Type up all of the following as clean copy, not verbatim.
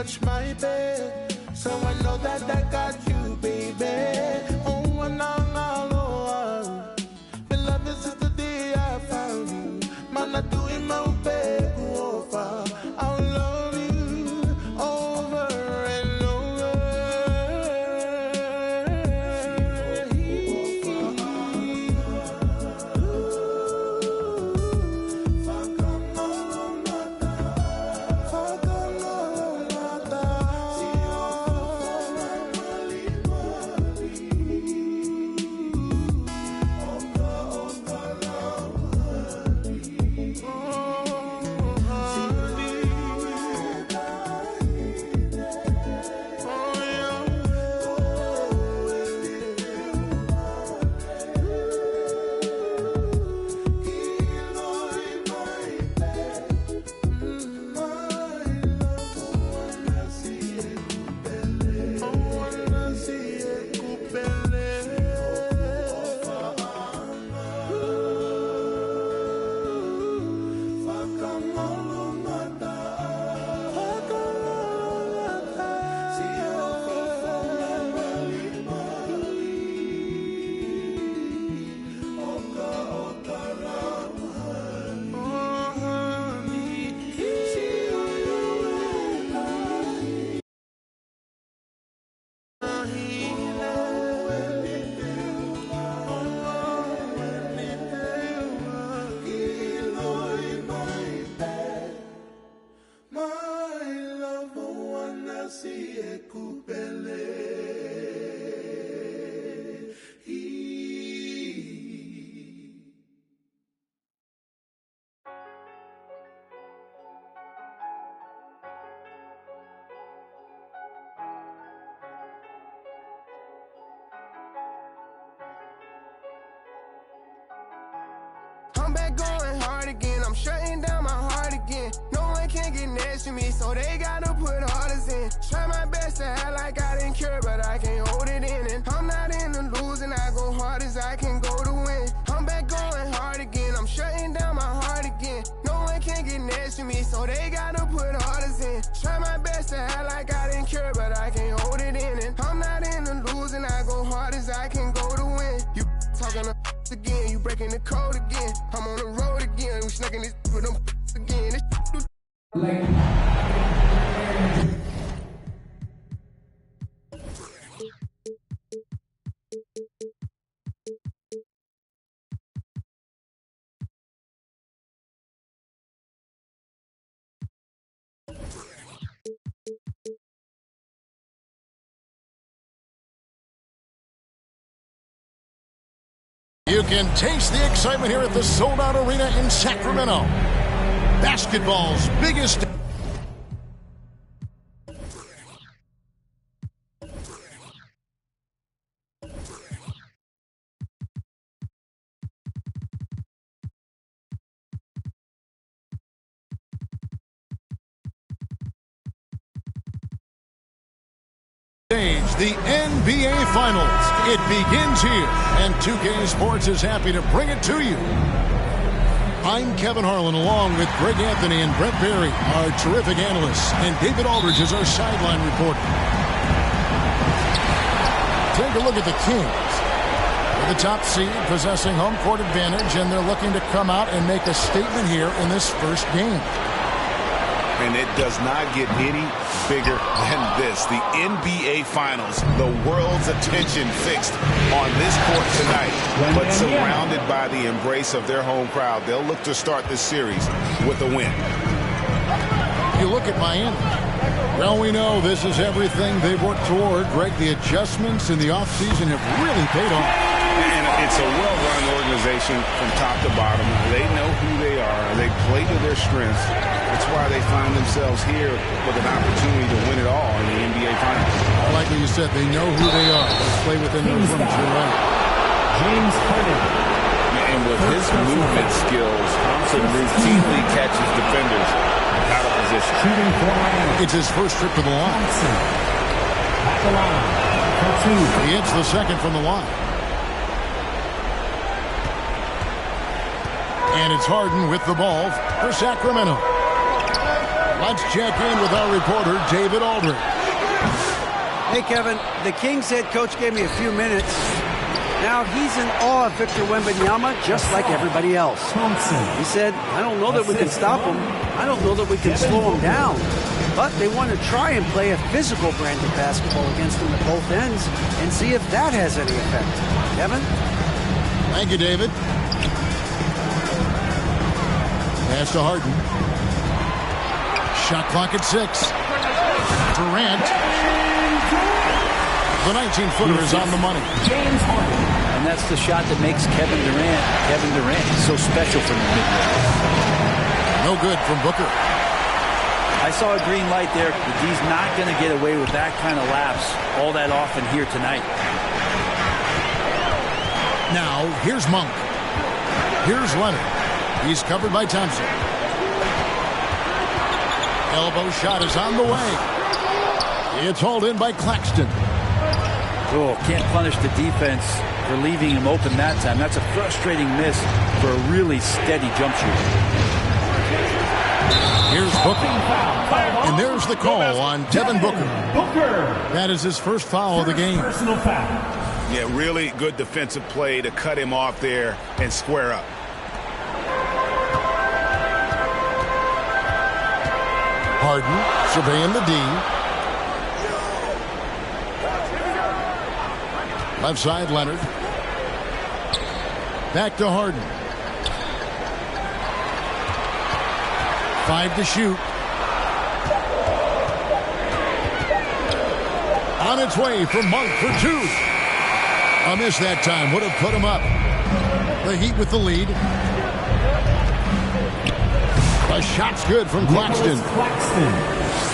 touch my bed, so I know that I got you, baby. Oh, and oh, the love is just the day I found you. Man, I do it my bed, over. I'll love you over and over. I'm back going hard again, I'm shutting down my heart again. No one can get next to me, so they gotta put orders in. Try my best to act like I didn't care, but I can't hold it in. And I'm not in the losing, I go hard as I can go to win. I'm back going hard again, I'm shutting down my heart again. No one can get next to me, so they gotta put orders in. Try my best to act like I didn't care, but I can't hold it in. And I'm not in the losing, I go hard as I can go to win. You talking again, you breaking the code again. I'm on the road again, we snacking this with them again. You can taste the excitement here at the sold-out arena in Sacramento. Basketball's biggest... The NBA Finals. It begins here, and 2K Sports is happy to bring it to you. I'm Kevin Harlan, along with Greg Anthony and Brent Berry, our terrific analysts, and David Aldridge is our sideline reporter. Take a look at the Kings. They're the top seed, possessing home court advantage, and they're looking to come out and make a statement here in this first game. And it does not get any bigger than this. The NBA Finals, the world's attention fixed on this court tonight, but surrounded by the embrace of their home crowd. They'll look to start this series with a win. You look at Miami. Well, we know this is everything they've worked toward. Greg, the adjustments in the offseason have really paid off. And it's a well-run organization from top to bottom. They know who they are. They play to their strengths. That's why they find themselves here with an opportunity to win it all in the NBA Finals. Like you said, they know who they are. They play within their limits. You're right. James Harden. And with his movement skills, Thompson routinely catches defenders out of position. It's his first trip to the line. At the line. He hits the second from the line. And it's Harden with the ball for Sacramento. Let's check in with our reporter, David Aldridge. Hey, Kevin. The Kings head coach gave me a few minutes. Now he's in awe of Victor Wembanyama, just like everybody else. He said, I don't know that we can stop him. I don't know that we can slow him down. But they want to try and play a physical brand of basketball against him at both ends and see if that has any effect. Kevin? Thank you, David. Pass to Harden. Shot clock at 6. Durant. The 19-footer is on the money. And that's the shot that makes Kevin Durant so special from the mid-range. No good from Booker. I saw a green light there. But he's not going to get away with that kind of lapse all that often here tonight. Now, here's Monk. Here's Leonard. He's covered by Thompson. Elbow shot is on the way. It's hauled in by Claxton. Oh, can't punish the defense for leaving him open that time. That's a frustrating miss for a really steady jump shooter. Here's Booker. And there's the call on Devin Booker. That is his first foul of the game. Personal foul. Yeah, really good defensive play to cut him off there and square up. Harden surveying the D. Left side, Leonard. Back to Harden. 5 to shoot. On its way from Monk for 2. A miss that time. Would have put him up. The Heat with the lead. The shot's good from Claxton.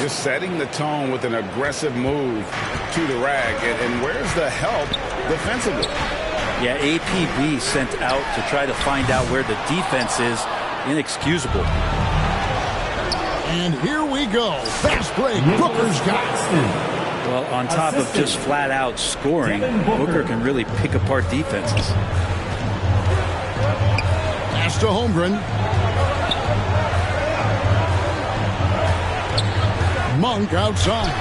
Just setting the tone with an aggressive move to the rack. And where's the help defensively? Yeah, APB sent out to try to find out where the defense is. Inexcusable. And here we go. Fast break. Booker's got it. Well, on top of just flat out scoring, Booker can really pick apart defenses. Pass to Holmgren. Monk outside.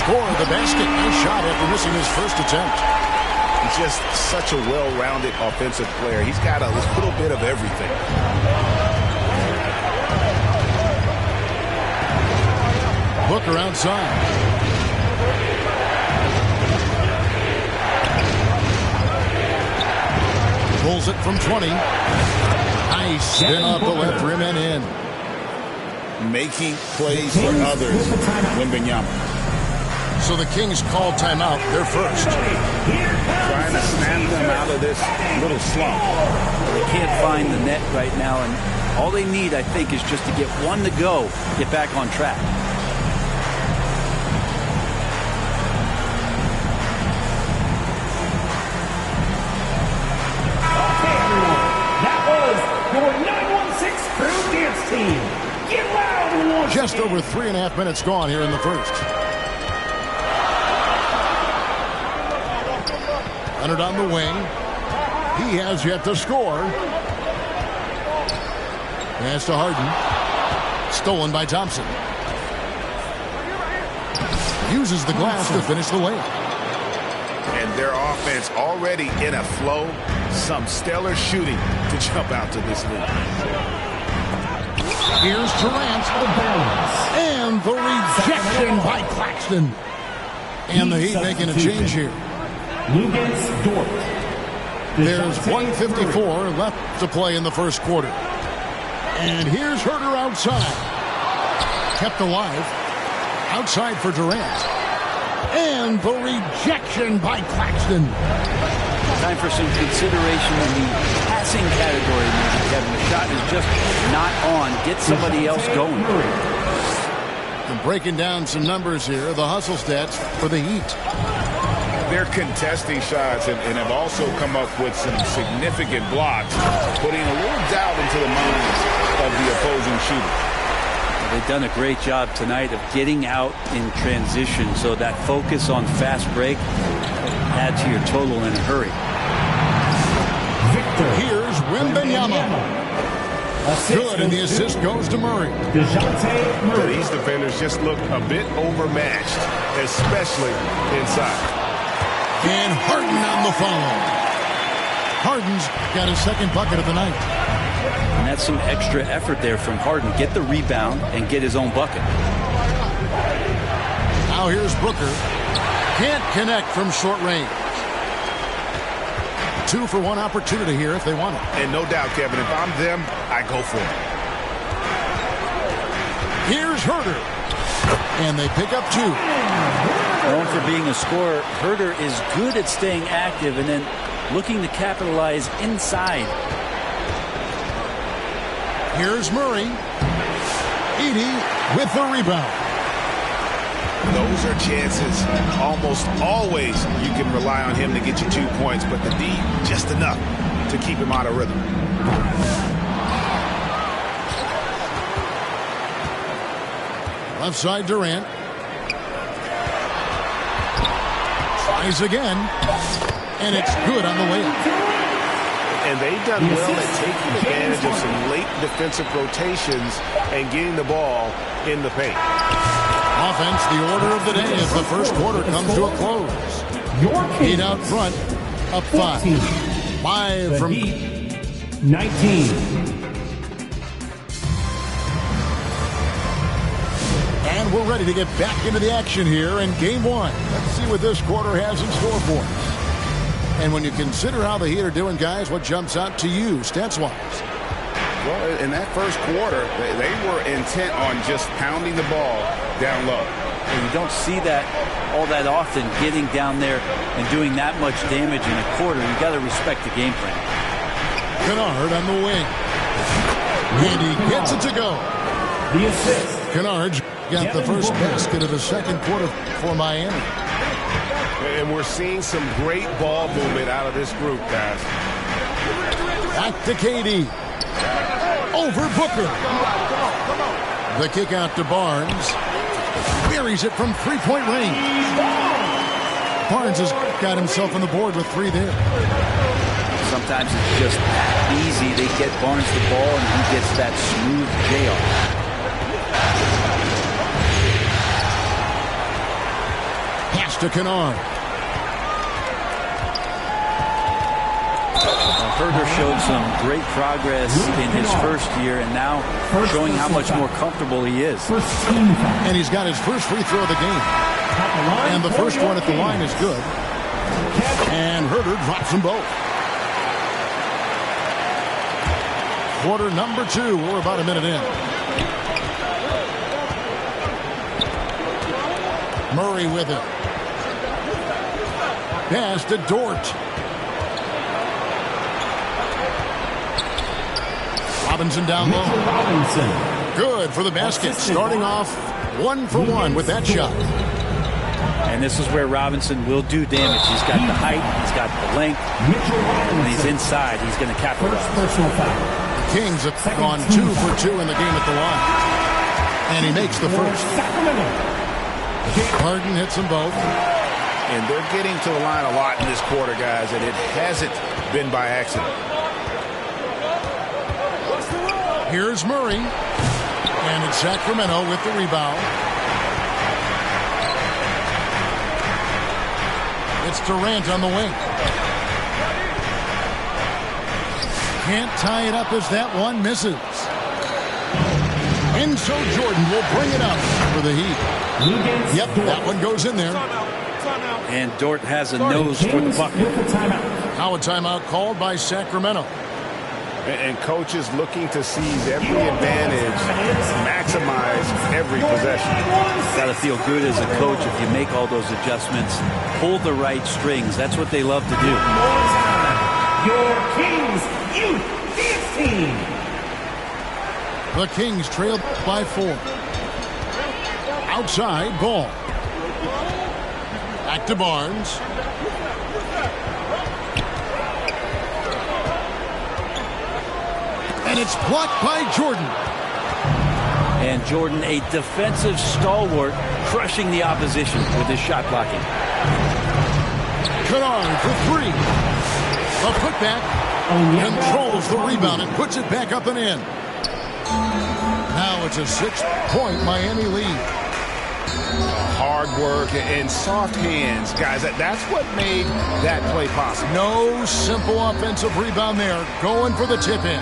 Scored the basket. Nice shot after missing his first attempt. He's just such a well-rounded offensive player. He's got a little bit of everything. Booker outside. Pulls it from 20. Nice spin off the left rim and in. Making plays for others, Wembanyama. So the Kings call timeout. They're first. Trying to snap them out of this little slump. They can't find the net right now, and all they need, I think, is just to get one to go, get back on track. Okay, everyone. That was your 916 Crew Dance Team. Get loud and watch. Just over 3.5 minutes gone here in the first. Leonard on the wing. He has yet to score. Pass to Harden. Stolen by Thompson. Uses the glass to finish the lane. And their offense already in a flow. Some stellar shooting to jump out to this lead. Here's Durant. And the rejection by Claxton. And the Heat making a change here. There's 1:54 left to play in the first quarter. And here's Herter outside. Kept alive. Outside for Durant. And the rejection by Claxton. Time for some consideration in the passing category, maybe, Kevin. The shot is just not on. Get somebody else going. And breaking down some numbers here, the hustle stats for the Heat. They're contesting shots and have also come up with some significant blocks, putting a little doubt into the minds of the opposing shooter. They've done a great job tonight of getting out in transition, so that focus on fast break add to your total in a hurry. Here's Wembanyama. Good, and the assist goes to Murray. These defenders just look a bit overmatched, especially inside. And Harden on the foul. Harden's got his second bucket of the night. And that's some extra effort there from Harden. Get the rebound and get his own bucket. Now here's Booker. Can't connect from short range. 2-for-1 opportunity here if they want it. And no doubt, Kevin, if I'm them, I go for it. Here's Herter. And they pick up 2. Known for being a scorer, Herter is good at staying active and then looking to capitalize inside. Here's Murray. Edey with the rebound. Those are chances. Almost always you can rely on him to get you 2 points, but the D just enough to keep him out of rhythm. Left side Durant. Tries again. And it's good on the way up. And they've done well at taking advantage of some late defensive rotations and getting the ball in the paint. Offense, the order of the day as the first quarter comes to a close. Heat out front, up 5. 5 from 19. And we're ready to get back into the action here in game 1. Let's see what this quarter has in store for us. And when you consider how the Heat are doing, guys, what jumps out to you stats-wise? Well, in that first quarter, they were intent on just pounding the ball down low. And you don't see that all that often, getting down there and doing that much damage in a quarter. You got to respect the game plan. Kennard on the wing. And he gets it to go. The assist. Kennard got the first basket of the second quarter for Miami. And we're seeing some great ball movement out of this group, guys. Back to KD. Over Booker. The kick out to Barnes. Buries it from three-point range. Barnes has got himself on the board with 3 there. Sometimes it's just that easy. They get Barnes the ball and he gets that smooth J-off. Pass to Kennard. Herter showed some great progress in his first year and now showing how much more comfortable he is. And he's got his first free throw of the game. And the first one at the line is good. And Herter drops them both. Quarter number 2. We're about a minute in. Murray with it. Pass to Dort. Robinson down low. Good for the basket. Starting off 1 for 1 with that shot. And this is where Robinson will do damage. He's got the height, he's got the length, and he's inside. He's going to capitalize. The Kings have gone 2 for 2 in the game at the line. And he makes the first. Harden hits them both. And they're getting to the line a lot in this quarter, guys, and it hasn't been by accident. Here's Murray. And it's Sacramento with the rebound. It's Durant on the wing. Can't tie it up as that one misses. And so Jordan will bring it up for the Heat. Yep, that one goes in there. And Dort has a nose for the bucket. Now a timeout called by Sacramento. And coaches looking to seize every advantage, maximize every possession. Got to feel good as a coach if you make all those adjustments. Pull the right strings. That's what they love to do. Your Kings Youth Dance Team. The Kings trail by 4. Outside ball. Back to Barnes. And it's blocked by Jordan. And Jordan, a defensive stalwart, crushing the opposition with his shot blocking. Kennard for 3. A putback. Controls the rebound and puts it back up and in. Now it's a 6-point Miami lead. Hard work and soft hands, guys. That's what made that play possible. No simple offensive rebound there. Going for the tip-in.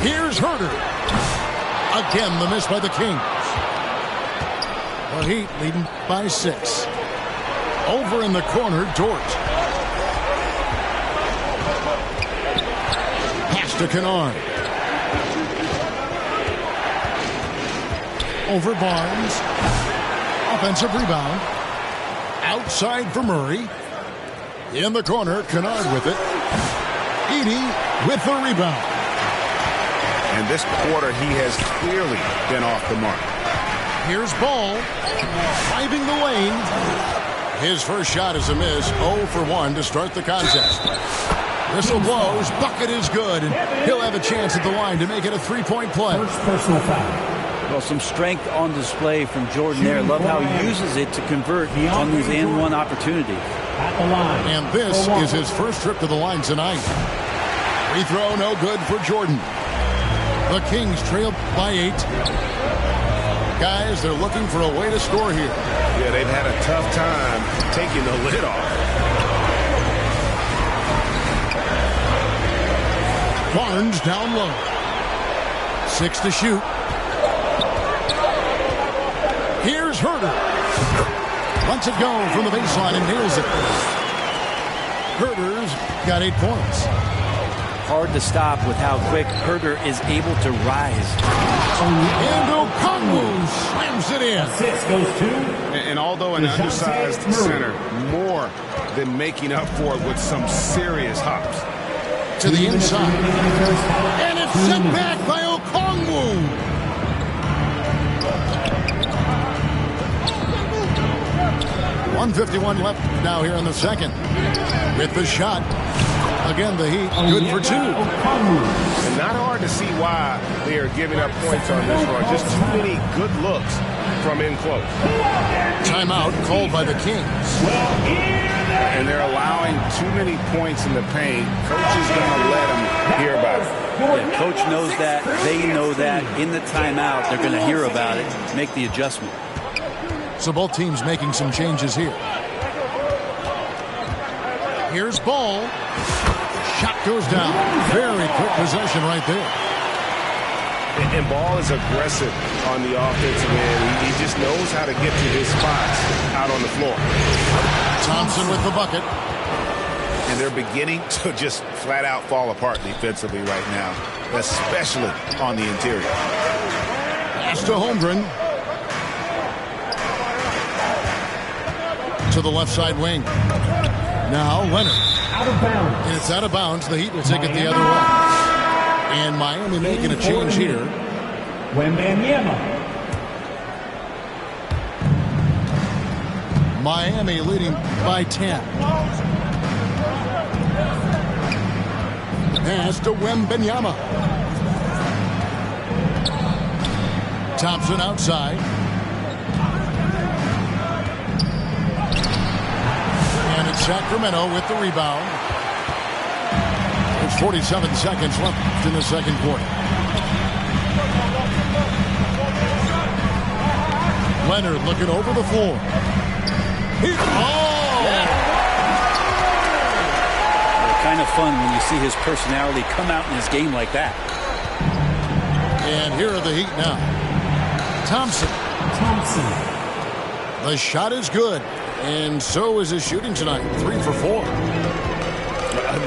Here's Herder. Again, the miss by the Kings. The Heat leading by 6. Over in the corner, Dort. Pass to Kennard. Over Barnes. Offensive rebound. Outside for Murray. In the corner, Kennard with it. Edey with the rebound. And this quarter, he has clearly been off the mark. Here's Ball. Driving the lane. His first shot is a miss. 0 for 1 to start the contest. Whistle blows. Bucket is good. And he'll have a chance at the line to make it a 3-point play. First personal foul. Well, some strength on display from Jordan there. Love how he uses it to convert on these and-one opportunities. At the line. And this is his first trip to the line tonight. Free throw no good for Jordan. The Kings trail by 8. Guys, they're looking for a way to score here. Yeah, they've had a tough time taking the lid off. Barnes down low. 6 to shoot. Here's Herder. Lets it go from the baseline and nails it. Herder's got 8 points. Hard to stop with how quick Herder is able to rise. And Okongwu slams it in. Assist goes to. And although an undersized center, more than making up for it with some serious hops. To the inside. And it's sent back by Okongwu. .151 left now here in the second. With the shot. Again, the Heat good for 2. And not hard to see why they are giving up points on this run. Just too many good looks from in close. Timeout called by the Kings. And they're allowing too many points in the paint. Coach is going to let them hear about it. Yeah, coach knows that. They know that. In the timeout, they're going to hear about it, make the adjustment. So both teams making some changes here. Here's Ball. Shot goes down. Very quick possession right there. And Ball is aggressive on the offensive end. He just knows how to get to his spots out on the floor. Thompson with the bucket. And they're beginning to just flat out fall apart defensively right now, especially on the interior. Pass to Holmgren. To the left side wing. Now Leonard. Out of bounds. And it's out of bounds. The Heat will take it the other way. And Miami making a change here. Wembanyama. Miami leading by 10. Pass to Wembanyama. Thompson outside. And it's Sacramento with the rebound. There's 47 seconds left in the second quarter. Leonard looking over the floor. Kind of fun when you see his personality come out in his game like that. And here are the Heat now. Thompson. The shot is good. And so is his shooting tonight. 3 for 4.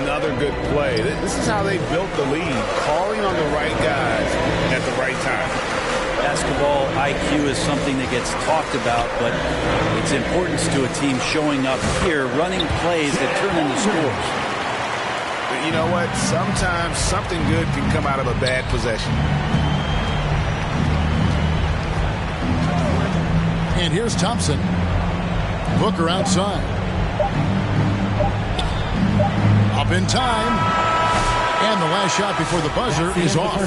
Another good play. This is how they built the lead. Calling on the right guys at the right time. Basketball IQ is something that gets talked about, but its importance to a team showing up here, running plays that turn into scores. But you know what? Sometimes something good can come out of a bad possession. And here's Thompson. Booker outside. Up in time. And the last shot before the buzzer is off.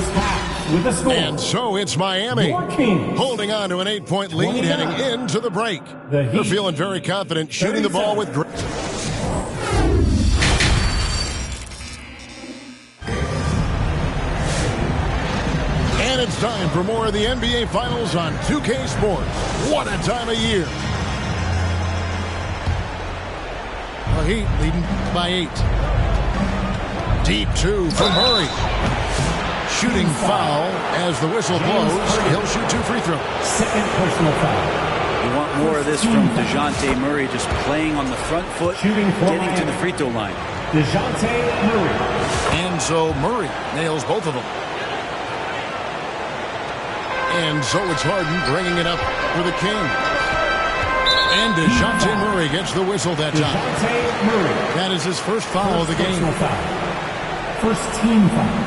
And so it's Miami holding on to an 8-point lead heading into the break. They're feeling very confident, shooting the ball with great. And it's time for more of the NBA Finals on 2K Sports. What a time of year. The Heat leading by 8. Deep 2 from Murray. Shooting foul as the whistle blows. He'll shoot 2 free throws. Second personal foul. You want more of this from DeJounte Murray, just playing on the front foot, getting to the free throw line. DeJounte Murray. And so Murray nails both of them. And so it's Harden bringing it up for the Kings. And DeJounte Murray gets the whistle that time. DeJounte Murray. That is his first foul of the game. Foul. First team foul.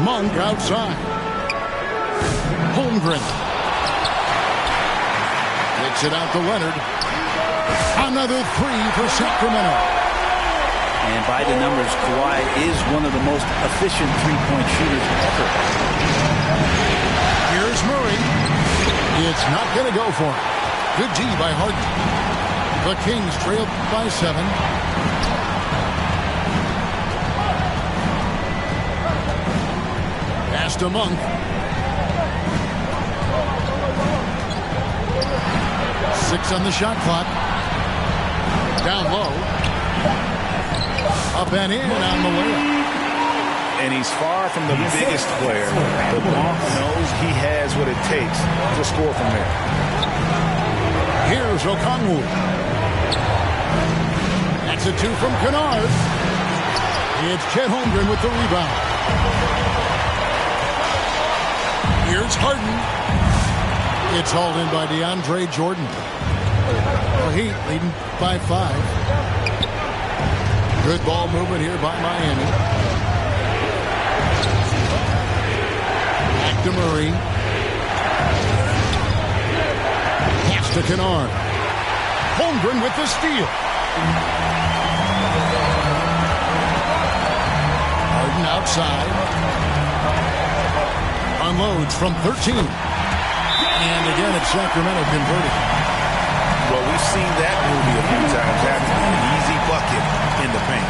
Monk outside. Holmgren. Kicks it out to Leonard. Another 3 for Sacramento. And by the numbers, Kawhi is one of the most efficient three-point shooters ever. Here's Murray. It's not going to go for him. Good D by Harden. The Kings trail by 7. Pass to Monk. 6 on the shot clock. Down low. Up and in on the layup. And he's far from the biggest player, but Monk knows he has what it takes to score from there. Here's Okongwu. That's a 2 from Kennard. It's Chet Holmgren with the rebound. Here's Harden. It's hauled in by DeAndre Jordan. The Heat leading by 5. Good ball movement here by Miami. Back to Murray. Pass to Kennard. Holmgren with the steal. Harden outside. Unloads from 13. And again, it's Sacramento converting. Well, we've seen that movie a few times. Having an easy bucket in the paint.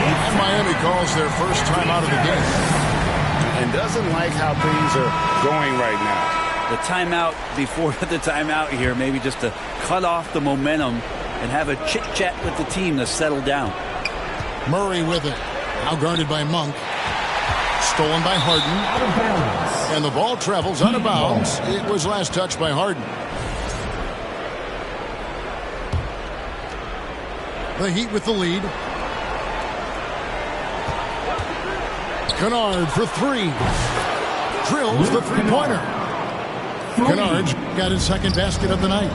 And Miami calls their first time out of the game. And doesn't like how things are going right now. The timeout before the timeout here, maybe just to cut off the momentum and have a chit-chat with the team to settle down. Murray with it. Now guarded by Monk. Stolen by Harden. Out of bounds. And the ball travels out of bounds. It was last touched by Harden. The Heat with the lead. Kennard for 3. Drills the three-pointer. Kennard's got his second basket of the night.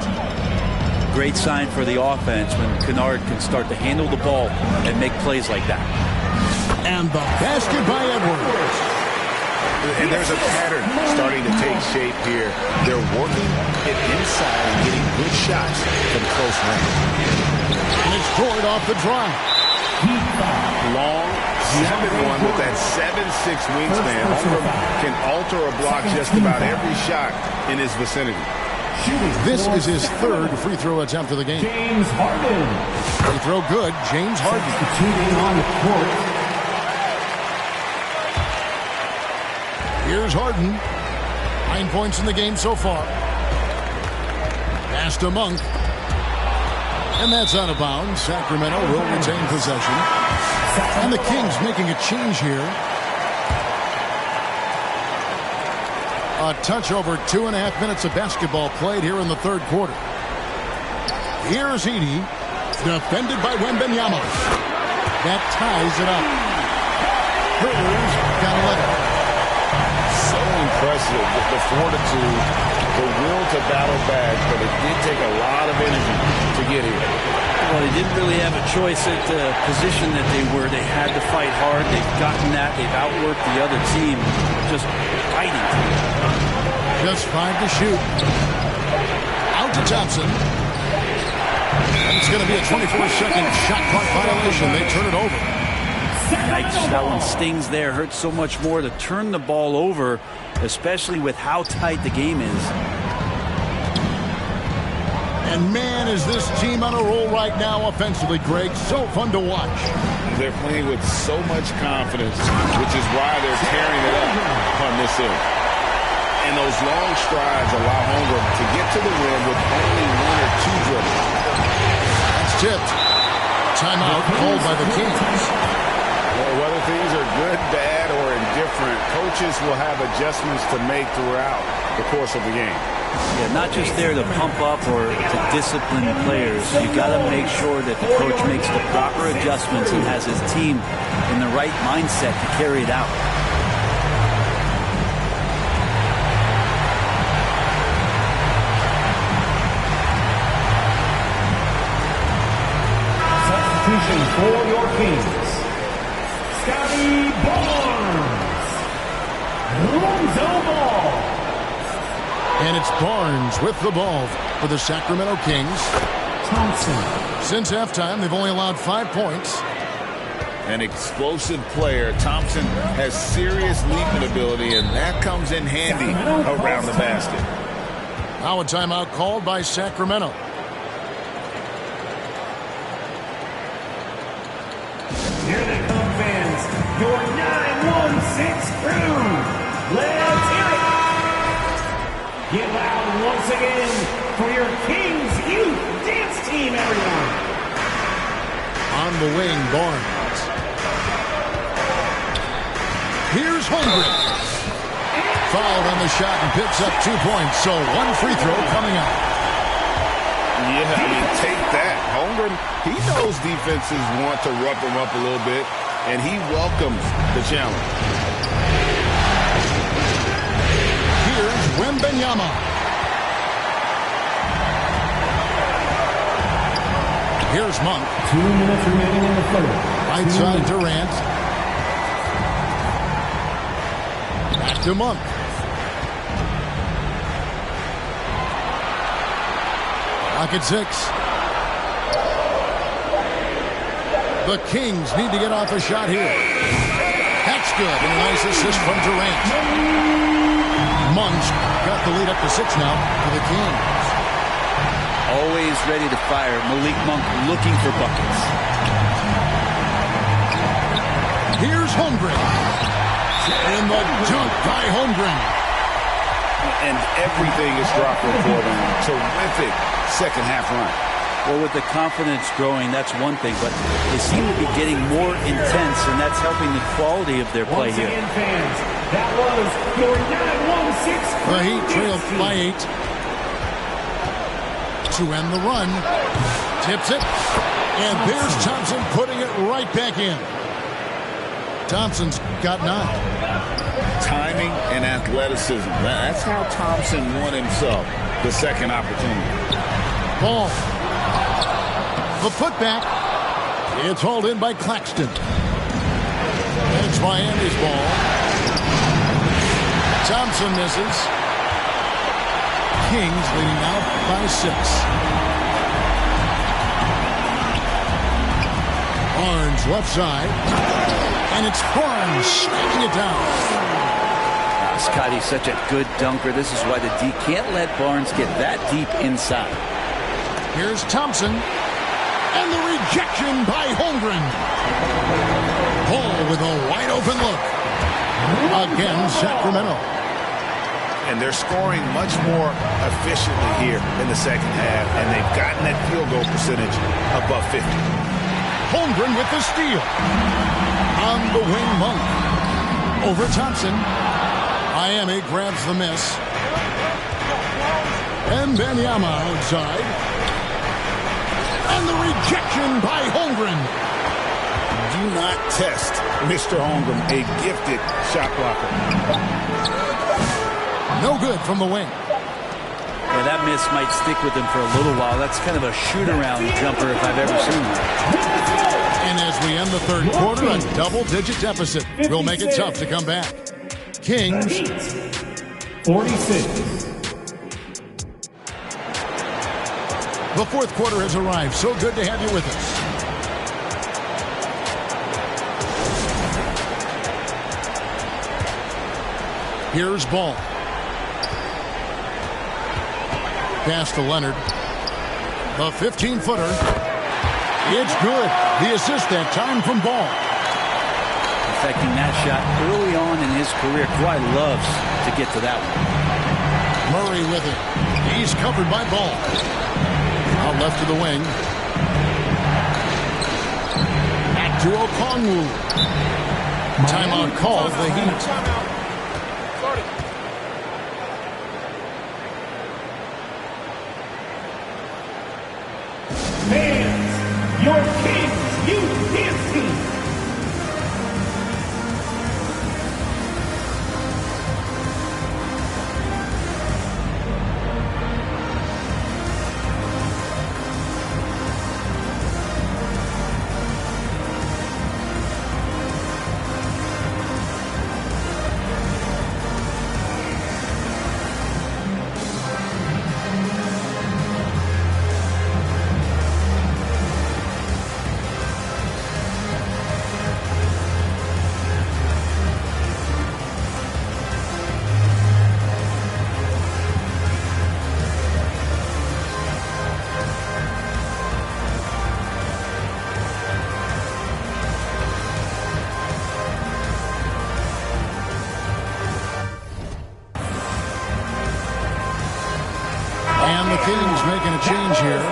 Great sign for the offense when Kennard can start to handle the ball and make plays like that. And the basket by Edwards. And there's a pattern starting to take shape here. They're working it inside and getting good shots from close range. And it's scored off the drive. Long 7-1 with that 7'6" wingspan. Holmgren can alter a block just about every shot in his vicinity. This is his third free throw attempt of the game. James Harden. Free throw good. James Harden. Substituting on the court. Here's Harden. 9 points in the game so far. Pass to Monk. And that's out of bounds. Sacramento will retain possession. And the Kings making a change here. A touch over 2.5 minutes of basketball played here in the third quarter. Here's Edey. Defended by Wembanyama. That ties it up. Hurlers got 11. So impressive with the fortitude, the will to battle back, but it did take a lot of energy to get here. Well, they didn't really have a choice at the position that they were. They had to fight hard. They've gotten that. They've outworked the other team. Just fighting. Just 5 to shoot. Out to Thompson. And it's going to be a 24-second shot clock violation. They turn it over. Yikes, that one stings there. Hurts so much more to turn the ball over, especially with how tight the game is. And man, is this team on a roll right now offensively, Greg. So fun to watch. They're playing with so much confidence, which is why they're tearing it up on this end. And those long strides allow Holmgren to get to the rim with only 1 or 2 dribbles. That's tipped. Timeout called by the Kings. Well, whether things are good, bad, or indifferent, coaches will have adjustments to make throughout the course of the game. Yeah, not just there to pump up or to discipline players. You got to make sure that the coach makes the proper adjustments and has his team in the right mindset to carry it out. Substitution for your Kings. Scotty Barnes. Lonzo Ball. And it's Barnes with the ball for the Sacramento Kings. Thompson. Since halftime, they've only allowed 5 points. An explosive player. Thompson has serious leaping ability, and that comes in handy around the basket. Now a timeout called by Sacramento. Here they come, fans. Your 916 crew. Let's hear it. Get loud once again for your Kings Youth Dance Team, everyone. On the wing, Barnes. Here's Holmgren. Fouled on the shot and picks up 2 points. So 1 free throw coming up. Yeah, I mean, take that. Holmgren, he knows defenses want to rough him up a little bit, and he welcomes the challenge. Here's Wembanyama. Here's Monk. 2 minutes remaining in the third. Right side Durant. Back to Monk. Lock at 6. The Kings need to get off a shot here. That's good, and a nice assist from Durant. Monk's got the lead up to 6 now for the Kings. Always ready to fire. Malik Monk looking for buckets. Here's Holmgren. And the dunk by Holmgren. And everything is dropping for them. Terrific second half run. Well, with the confidence growing, that's one thing, but they seem to be getting more intense, and that's helping the quality of their play here. Once again, fans, that was your 916. The Heat trailed by 8. To end the run. Tips it. And there's Thompson putting it right back in. Thompson's got 9. Timing and athleticism. That's how Thompson won himself the second opportunity. Ball. The putback. It's hauled in by Claxton. It's Miami's ball. Thompson misses. Kings leading out by 6. Barnes left side. And it's Barnes smacking it down. Scotty's such a good dunker. This is why the D can't let Barnes get that deep inside. Here's Thompson. And the rejection by Holmgren. Hall with a wide open look. Again, Sacramento. And they're scoring much more efficiently here in the second half, and they've gotten that field goal percentage above 50. Holmgren with the steal. On the wing, Monk. Over Thompson. Miami grabs the miss. And Wembanyama outside. And the rejection by Holmgren. Do not test Mr. Holmgren, a gifted shot blocker. No good from the wing. Yeah, that miss might stick with him for a little while. That's kind of a shoot-around jumper if I've ever seen one. And as we end the third quarter, a double-digit deficit will make it tough to come back. Kings. 46. The fourth quarter has arrived. So good to have you with us. Here's Ball. Pass to Leonard. The 15-footer. It's good. The assist that time from Ball. Affecting that shot early on in his career. Kawhi loves to get to that one. Murray with it. He's covered by Ball. Out left to the wing. Back to Okongwu. Timeout called the Heat. Fans, your Kings Youth Dance Team. And the Kings making a change here.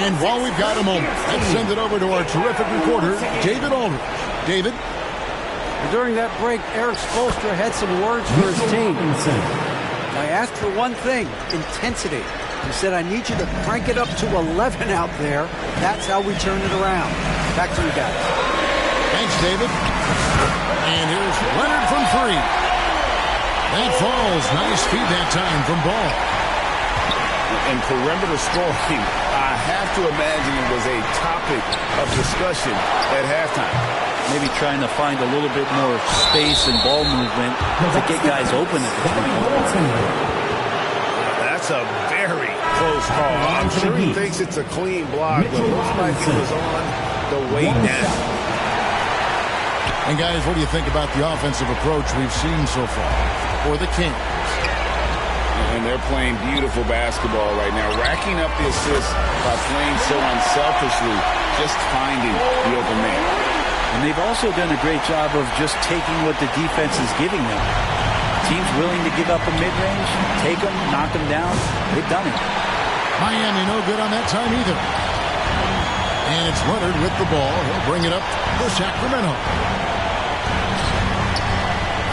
And while we've got a moment, let's send it over to our terrific reporter, David Aldridge. David? During that break, Eric Spoelstra had some words for his team. I asked for one thing, intensity. He said, I need you to crank it up to 11 out there. That's how we turn it around. Back to you guys. Thanks, David. And here's Leonard from three. That falls. Nice feed that time from Ball. And perimeter scoring, I have to imagine it was a topic of discussion at halftime. Maybe trying to find a little bit more space and ball movement to get guys open at the three-point. That's a very close call. I'm sure he thinks it's a clean block, but it looks like it was on the way down. And guys, what do you think about the offensive approach we've seen so far for the Kings? And they're playing beautiful basketball right now, racking up the assists by playing so unselfishly, just finding the open man. And they've also done a great job of just taking what the defense is giving them. Teams willing to give up a mid-range, take them, knock them down. They've done it. Miami no good on that time either. And it's Leonard with the ball. He'll bring it up to Sacramento.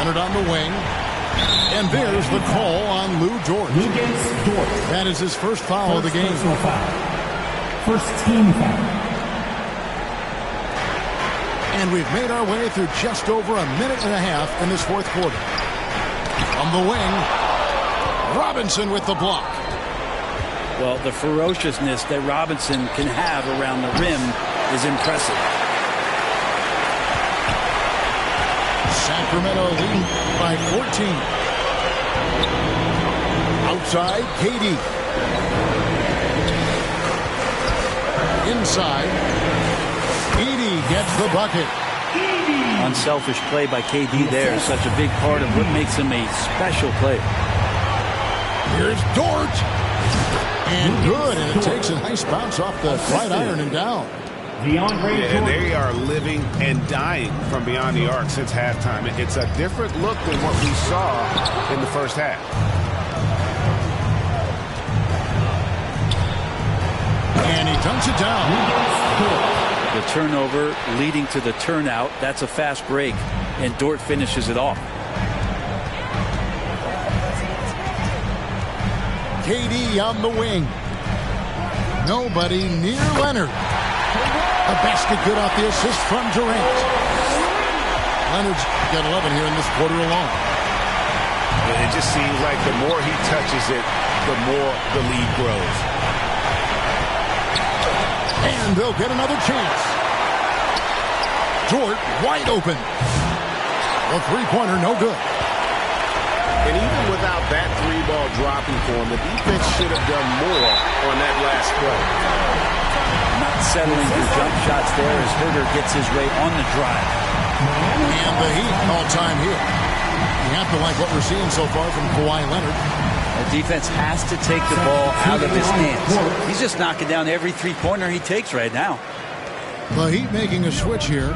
Leonard on the wing. And there's the call on Lou Dort. That is his first foul of the game. First team foul. And we've made our way through just over a minute and a half in this fourth quarter. On the wing, Robinson with the block. Well, the ferociousness that Robinson can have around the rim is impressive. Sacramento leading by 14. Outside, KD. Inside, KD gets the bucket. Unselfish play by KD there. Such a big part of what makes him a special player. Here's Dort. And good. And it takes a nice bounce off the right iron and down. And they are living and dying from beyond the arc since halftime. It's a different look than what we saw in the first half. And he dunks it down. The turnover leading to the turnout. That's a fast break. And Dort finishes it off. KD on the wing. Nobody near Leonard. A basket good off the assist from Durant. Leonard's got 11 here in this quarter alone. It just seems like the more he touches it, the more the lead grows. And they'll get another chance. Dort wide open. The three-pointer no good. And even without that three ball dropping for him, the defense should have done more on that last play. Not settling for jump shots there as Herter gets his way on the drive. And the Heat all-time here. You have to like what we're seeing so far from Kawhi Leonard. The defense has to take the ball out of his hands. He's just knocking down every three-pointer he takes right now. The Heat making a switch here.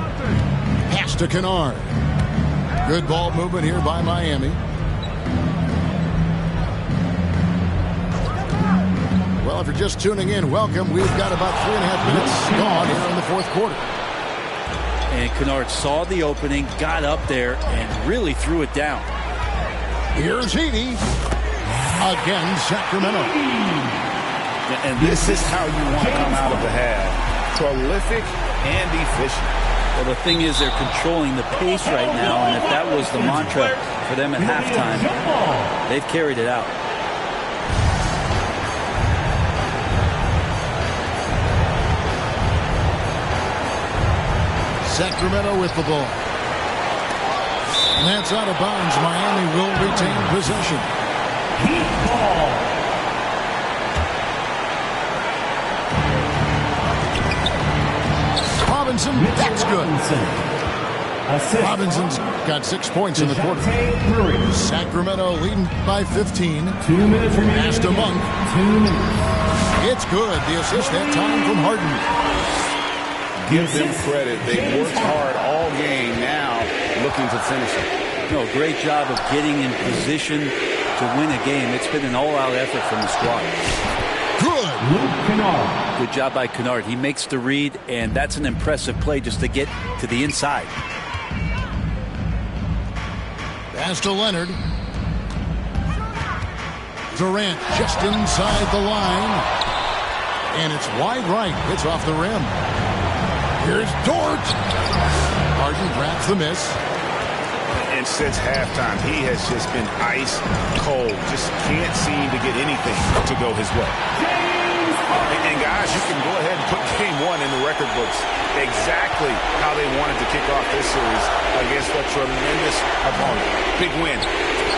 Pass to Kennard. Good ball movement here by Miami. Well, if you're just tuning in, welcome. We've got about 3.5 minutes gone here in the fourth quarter. And Kennard saw the opening, got up there, and really threw it down. Here's Heaney. Again, Sacramento. And this is how you want to come out of the half. Prolific and efficient. Well, the thing is, they're controlling the pace right now, and if that was the mantra for them at halftime, they've carried it out. Sacramento with the ball. And that's out of bounds. Miami will retain possession. Heat ball. Robinson, that's good. Robinson's got 6 points in the quarter. Sacramento leading by 15. 2 minutes remaining. Pass to Monk. 2 minutes. It's good. The assist that time from Harden. Give them credit. They worked hard all game, now looking to finish it. No, great job of getting in position to win a game. It's been an all-out effort from the squad. Good. Good job by Kennard. He makes the read, and that's an impressive play just to get to the inside. Pass to Leonard. Durant just inside the line. And it's wide right. It's off the rim. Here's Dort. Harden grabs the miss. And since halftime, he has just been ice cold. Just can't seem to get anything to go his way. And guys, you can go ahead and put game one in the record books. Exactly how they wanted to kick off this series against a tremendous opponent. Big win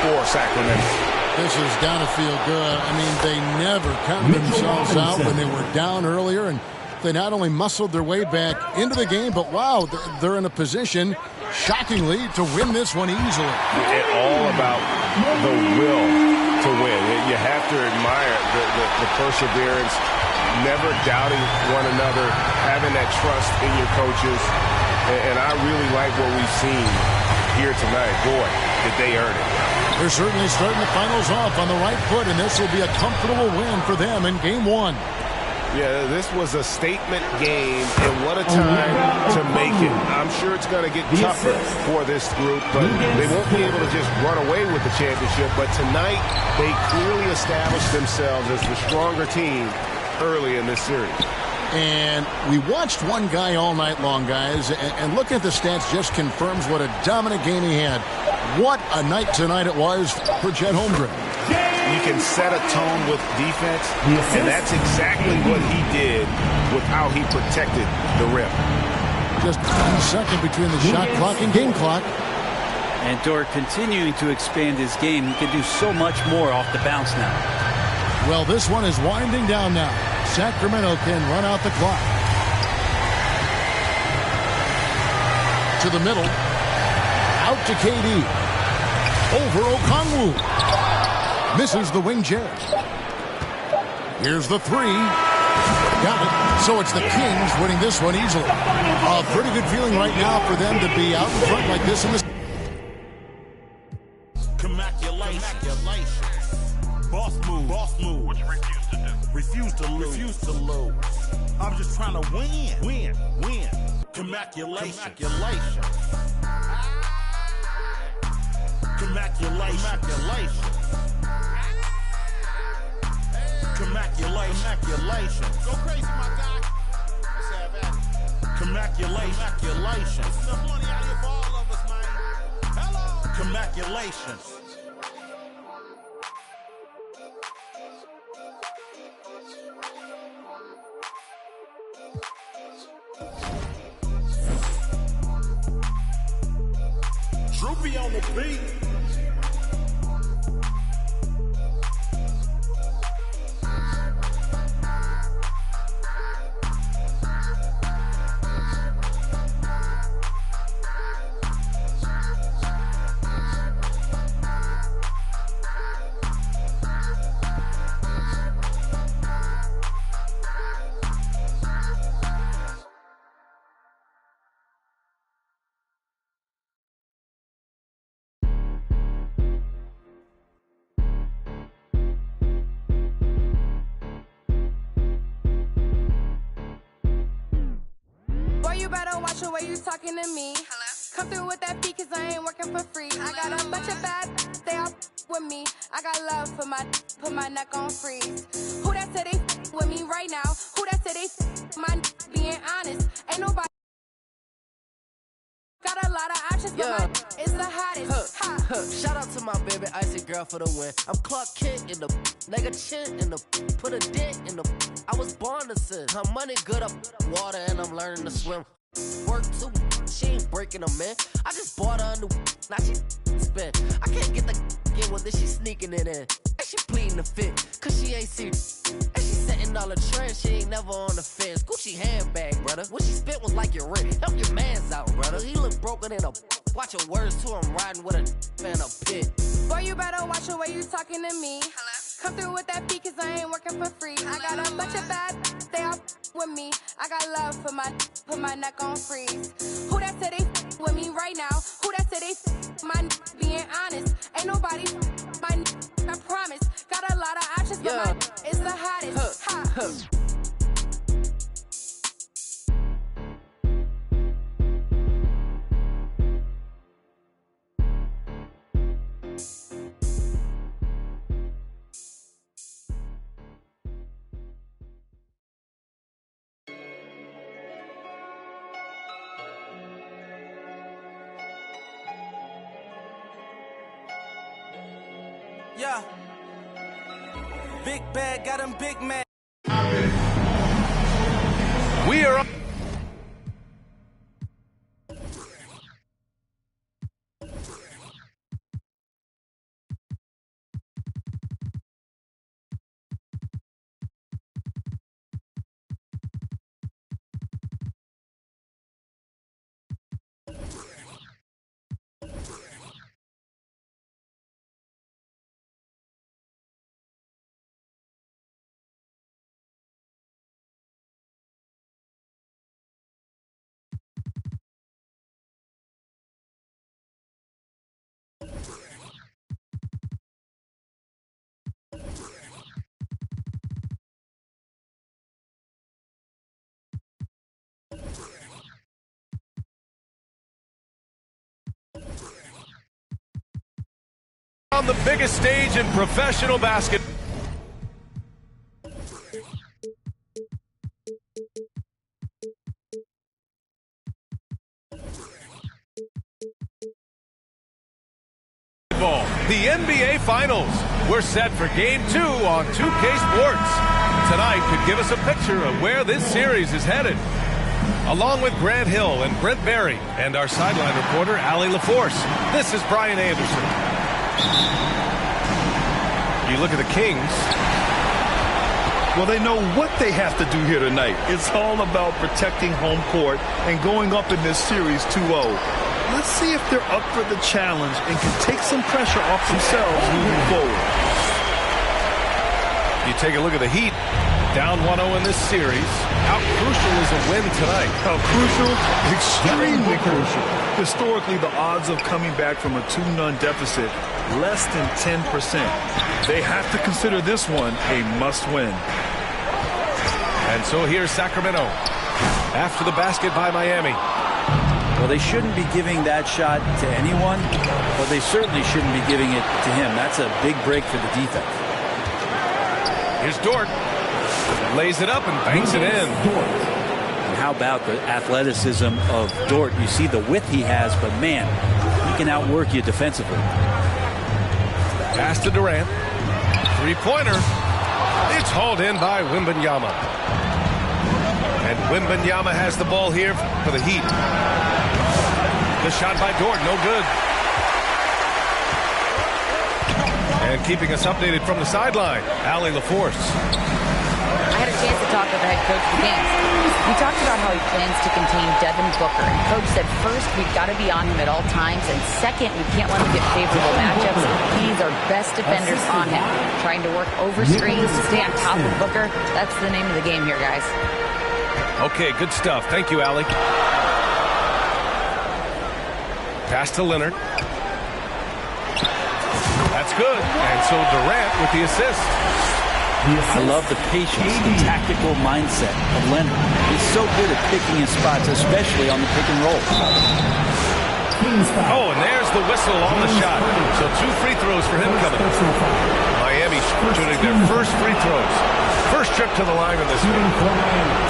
for Sacramento. This has got to feel good. I mean, they never counted themselves out when they were down earlier, and they not only muscled their way back into the game, but wow, they're in a position, shockingly, to win this one easily. It's all about the will to win. You have to admire the perseverance, never doubting one another, having that trust in your coaches. And I really like what we've seen here tonight. Boy, did they earn it. They're certainly starting the finals off on the right foot, and this will be a comfortable win for them in game one. Yeah, this was a statement game, and what a time to make it. I'm sure it's going to get tougher for this group, but they won't be able to just run away with the championship. But tonight, they clearly established themselves as the stronger team early in this series. And we watched one guy all night long, guys, and looking at the stats just confirms what a dominant game he had. What a night tonight it was for Chet Holmgren. You can set a tone with defense, and that's exactly what he did with how he protected the rim. Just 1 second between the shot clock and game clock. And Dort continuing to expand his game. He can do so much more off the bounce now. Well, this one is winding down now. Sacramento can run out the clock. To the middle. Out to KD. Over Okongwu. Misses the wing chair. Here's the three. Got it. So it's the Kings winning this one easily. A pretty good feeling right now for them to be out in front like this in the... Boss move. What you refuse to do? Refuse to lose. I'm just trying to win. Commaculation. Go crazy, my guy. Let's have at it. Commaculation. There's enough money out here for all of us, man. Hello. Commaculation. Droopy on the beat. you better watch the way you talking to me. Hello? Come through with that beat, cause I ain't working for free. Hello? I got a bunch of bad, they all with me. I got love for put my neck on freeze. Who that said they with me right now? Who that said they my being honest? Ain't nobody got a lot of options, but my is the hottest. Shout out to my baby icy girl for the win. I'm Clark Kent in the nigga chin in the put a dent in the. I was born to sin. Her money good up water and I'm learning to swim. Work too, she ain't breaking them, man. I just bought her a new, now she spin. I can't get the in with this, she sneaking it in. And she pleading the fit, cause she ain't serious. And she setting all the trends, she ain't never on the fence. Gucci handbag, brother. What she spent was like your rent. Help your mans out, brother. He look broken in a. Watch your words to him, riding with a in a pit. Boy, you better watch the way you talking to me. Hello? Come through with that beat, cause I ain't working for free. Hello? I got a bunch of bad, they all with me. I got love for put my neck on freeze. Who that said they with me right now? Who that said they my being honest? Ain't nobody my I promise. Got a lot of options, but my is the hottest. Yeah. Big bag, got him big man. We are on the biggest stage in professional basketball. The NBA Finals. We're set for Game 2 on 2K Sports. Tonight could give us a picture of where this series is headed. Along with Grant Hill and Brent Barry and our sideline reporter, Allie LaForce, this is Brian Anderson. You look at the Kings. Well, they know what they have to do here tonight. It's all about protecting home court and going up in this series 2-0. Let's see if they're up for the challenge and can take some pressure off themselves moving forward. You take a look at the Heat. Down 1-0 in this series. How crucial is a win tonight? How crucial? Extremely crucial. Historically, the odds of coming back from a 2-0 deficit, less than 10%. They have to consider this one a must-win. And so here's Sacramento. After the basket by Miami. Well, they shouldn't be giving that shot to anyone, but they certainly shouldn't be giving it to him. That's a big break for the defense. Here's Dort. Lays it up and banks it in. And how about the athleticism of Dort? You see the width he has, but man, he can outwork you defensively. Pass to Durant. Three-pointer. It's hauled in by Wembanyama. And Wembanyama has the ball here for the Heat. The shot by Dort, no good. And keeping us updated from the sideline, Allie LaForce. I had a chance to talk with the head coach of the Kings. We talked about how he plans to contain Devin Booker. And coach said, first, we've got to be on him at all times. And second, we can't let him get favorable matchups. He's our best defenders on him. Trying to work over screens to stay on top of Booker. That's the name of the game here, guys. Okay, good stuff. Thank you, Allie. Pass to Leonard. That's good. And so Durant with the assist. I love the patience, the tactical mindset of Leonard. He's so good at picking his spots, especially on the pick and roll. Oh, and there's the whistle on the shot. So 2 free throws for him coming up. Miami shooting their first free throws. First trip to the line in this game.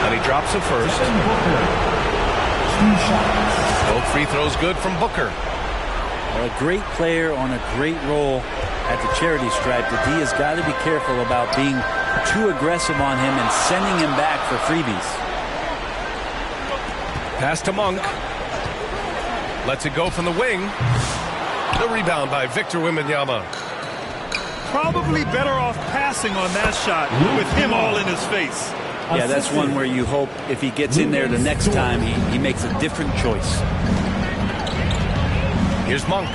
And he drops it first. Both free throws good from Booker. A great player on a great role at the charity stripe. The D has got to be careful about being too aggressive on him and sending him back for freebies. Pass to Monk. Lets it go from the wing. The rebound by Victor Wembanyama. Probably better off passing on that shot with him all in his face. Yeah, that's one where you hope if he gets in there the next time, he makes a different choice. Here's Monk.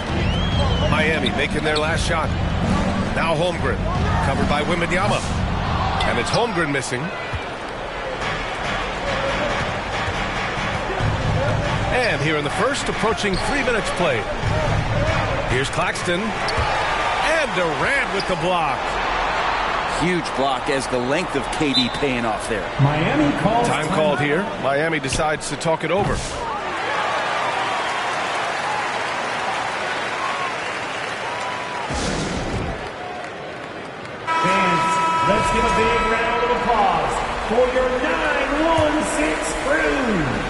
Miami making their last shot. Now Holmgren, covered by Wembanyama. And it's Holmgren missing. And here in the first, approaching 3 minutes played. Here's Claxton. And Durant with the block. Huge block as the length of KD paying off there. Miami calls time called here. Miami decides to talk it over. Fans, let's give a big round of applause for your 9-1-6 crew.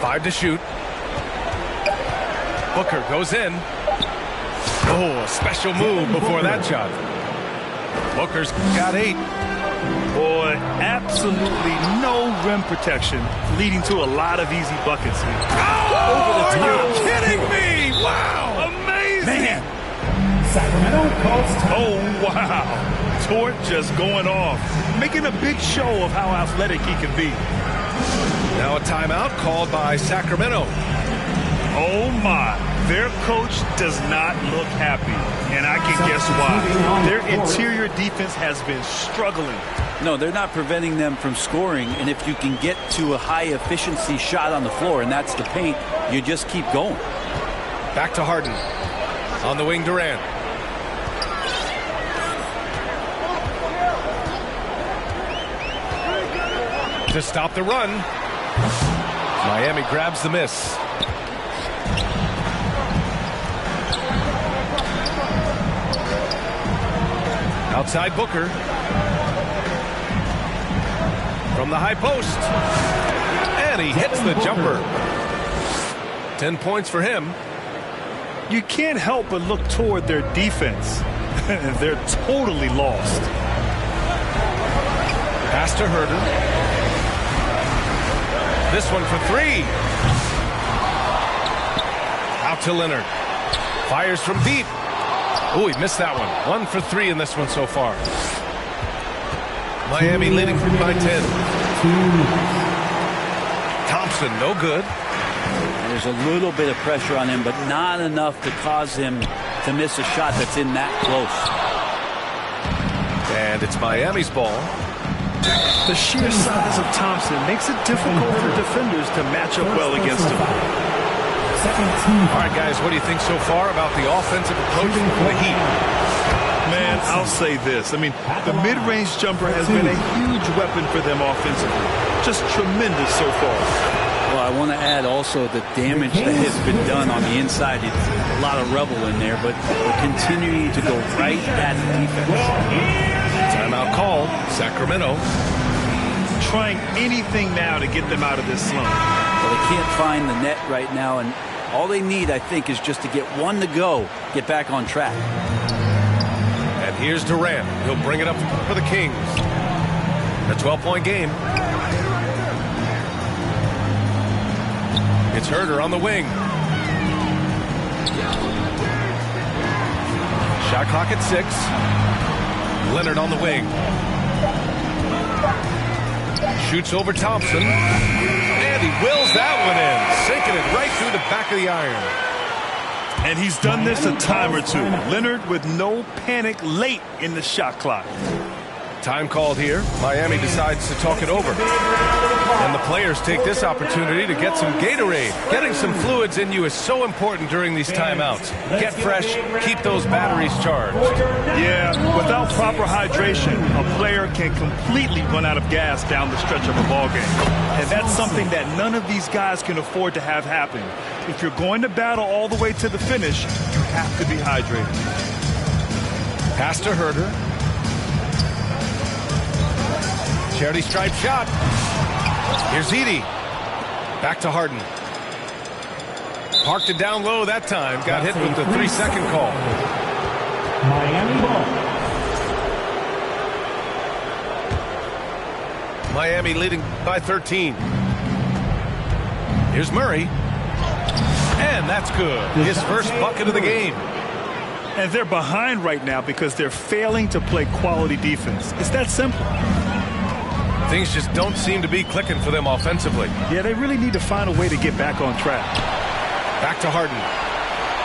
Five to shoot. Booker goes in. Oh, a special move before that shot. Booker's got 8. Boy, absolutely no rim protection, leading to a lot of easy buckets here. Oh, over the top. Are you kidding me? Wow. Amazing. Man. Sacramento calls time. Oh, wow. Tort just going off, making a big show of how athletic he can be. Now a timeout called by Sacramento. Oh, my. Their coach does not look happy, and I can guess why. Their interior defense has been struggling. No, they're not preventing them from scoring, and if you can get to a high-efficiency shot on the floor, and that's the paint, you just keep going. Back to Harden. On the wing, Durant. To stop the run. Miami grabs the miss. Outside Booker. From the high post. And he hits the jumper. 10 points for him. You can't help but look toward their defense. They're totally lost. Pass to Herder. This one for 3. Out to Leonard. Fires from deep. Oh, he missed that one. 1 for 3 in this one so far. Miami leading by 10. Thompson, no good. There's a little bit of pressure on him, but not enough to cause him to miss a shot that's in that close. And it's Miami's ball. The sheer size of Thompson makes it difficult for defenders to match up well against him. All right, guys, what do you think so far about the offensive approach for the Heat? Man, I'll say this. I mean, the mid-range jumper has been a huge weapon for them offensively. Just tremendous so far. Well, I want to add also the damage that has been done on the inside. It's a lot of rubble in there, but we're continuing to go right at the defense. Timeout called. Sacramento. Trying anything now to get them out of this slump. Well, they can't find the net right now, and all they need, I think, is just to get one to go, get back on track. And here's Durant. He'll bring it up for the Kings. A 12-point game. It's Herder on the wing. Shot clock at 6. Leonard on the wing. Shoots over Thompson. And he wills that one in. Sinking it right through the back of the iron. And he's done this a time or two. Leonard with no panic late in the shot clock. Time called here. Miami decides to talk it over. And the players take this opportunity to get some Gatorade. Getting some fluids in you is so important during these timeouts. Get fresh, keep those batteries charged. Yeah, without proper hydration, a player can completely run out of gas down the stretch of a ball game. And that's something that none of these guys can afford to have happen. If you're going to battle all the way to the finish, you have to be hydrated. Pass to Herder. Charity stripe shot. Here's Edey. Back to Harden. Parked it down low that time. Got hit with the 3-second call. Miami ball. Miami leading by 13. Here's Murray. And that's good. His first bucket of the game. And they're behind right now because they're failing to play quality defense. It's that simple. Things just don't seem to be clicking for them offensively. Yeah, they really need to find a way to get back on track. Back to Harden.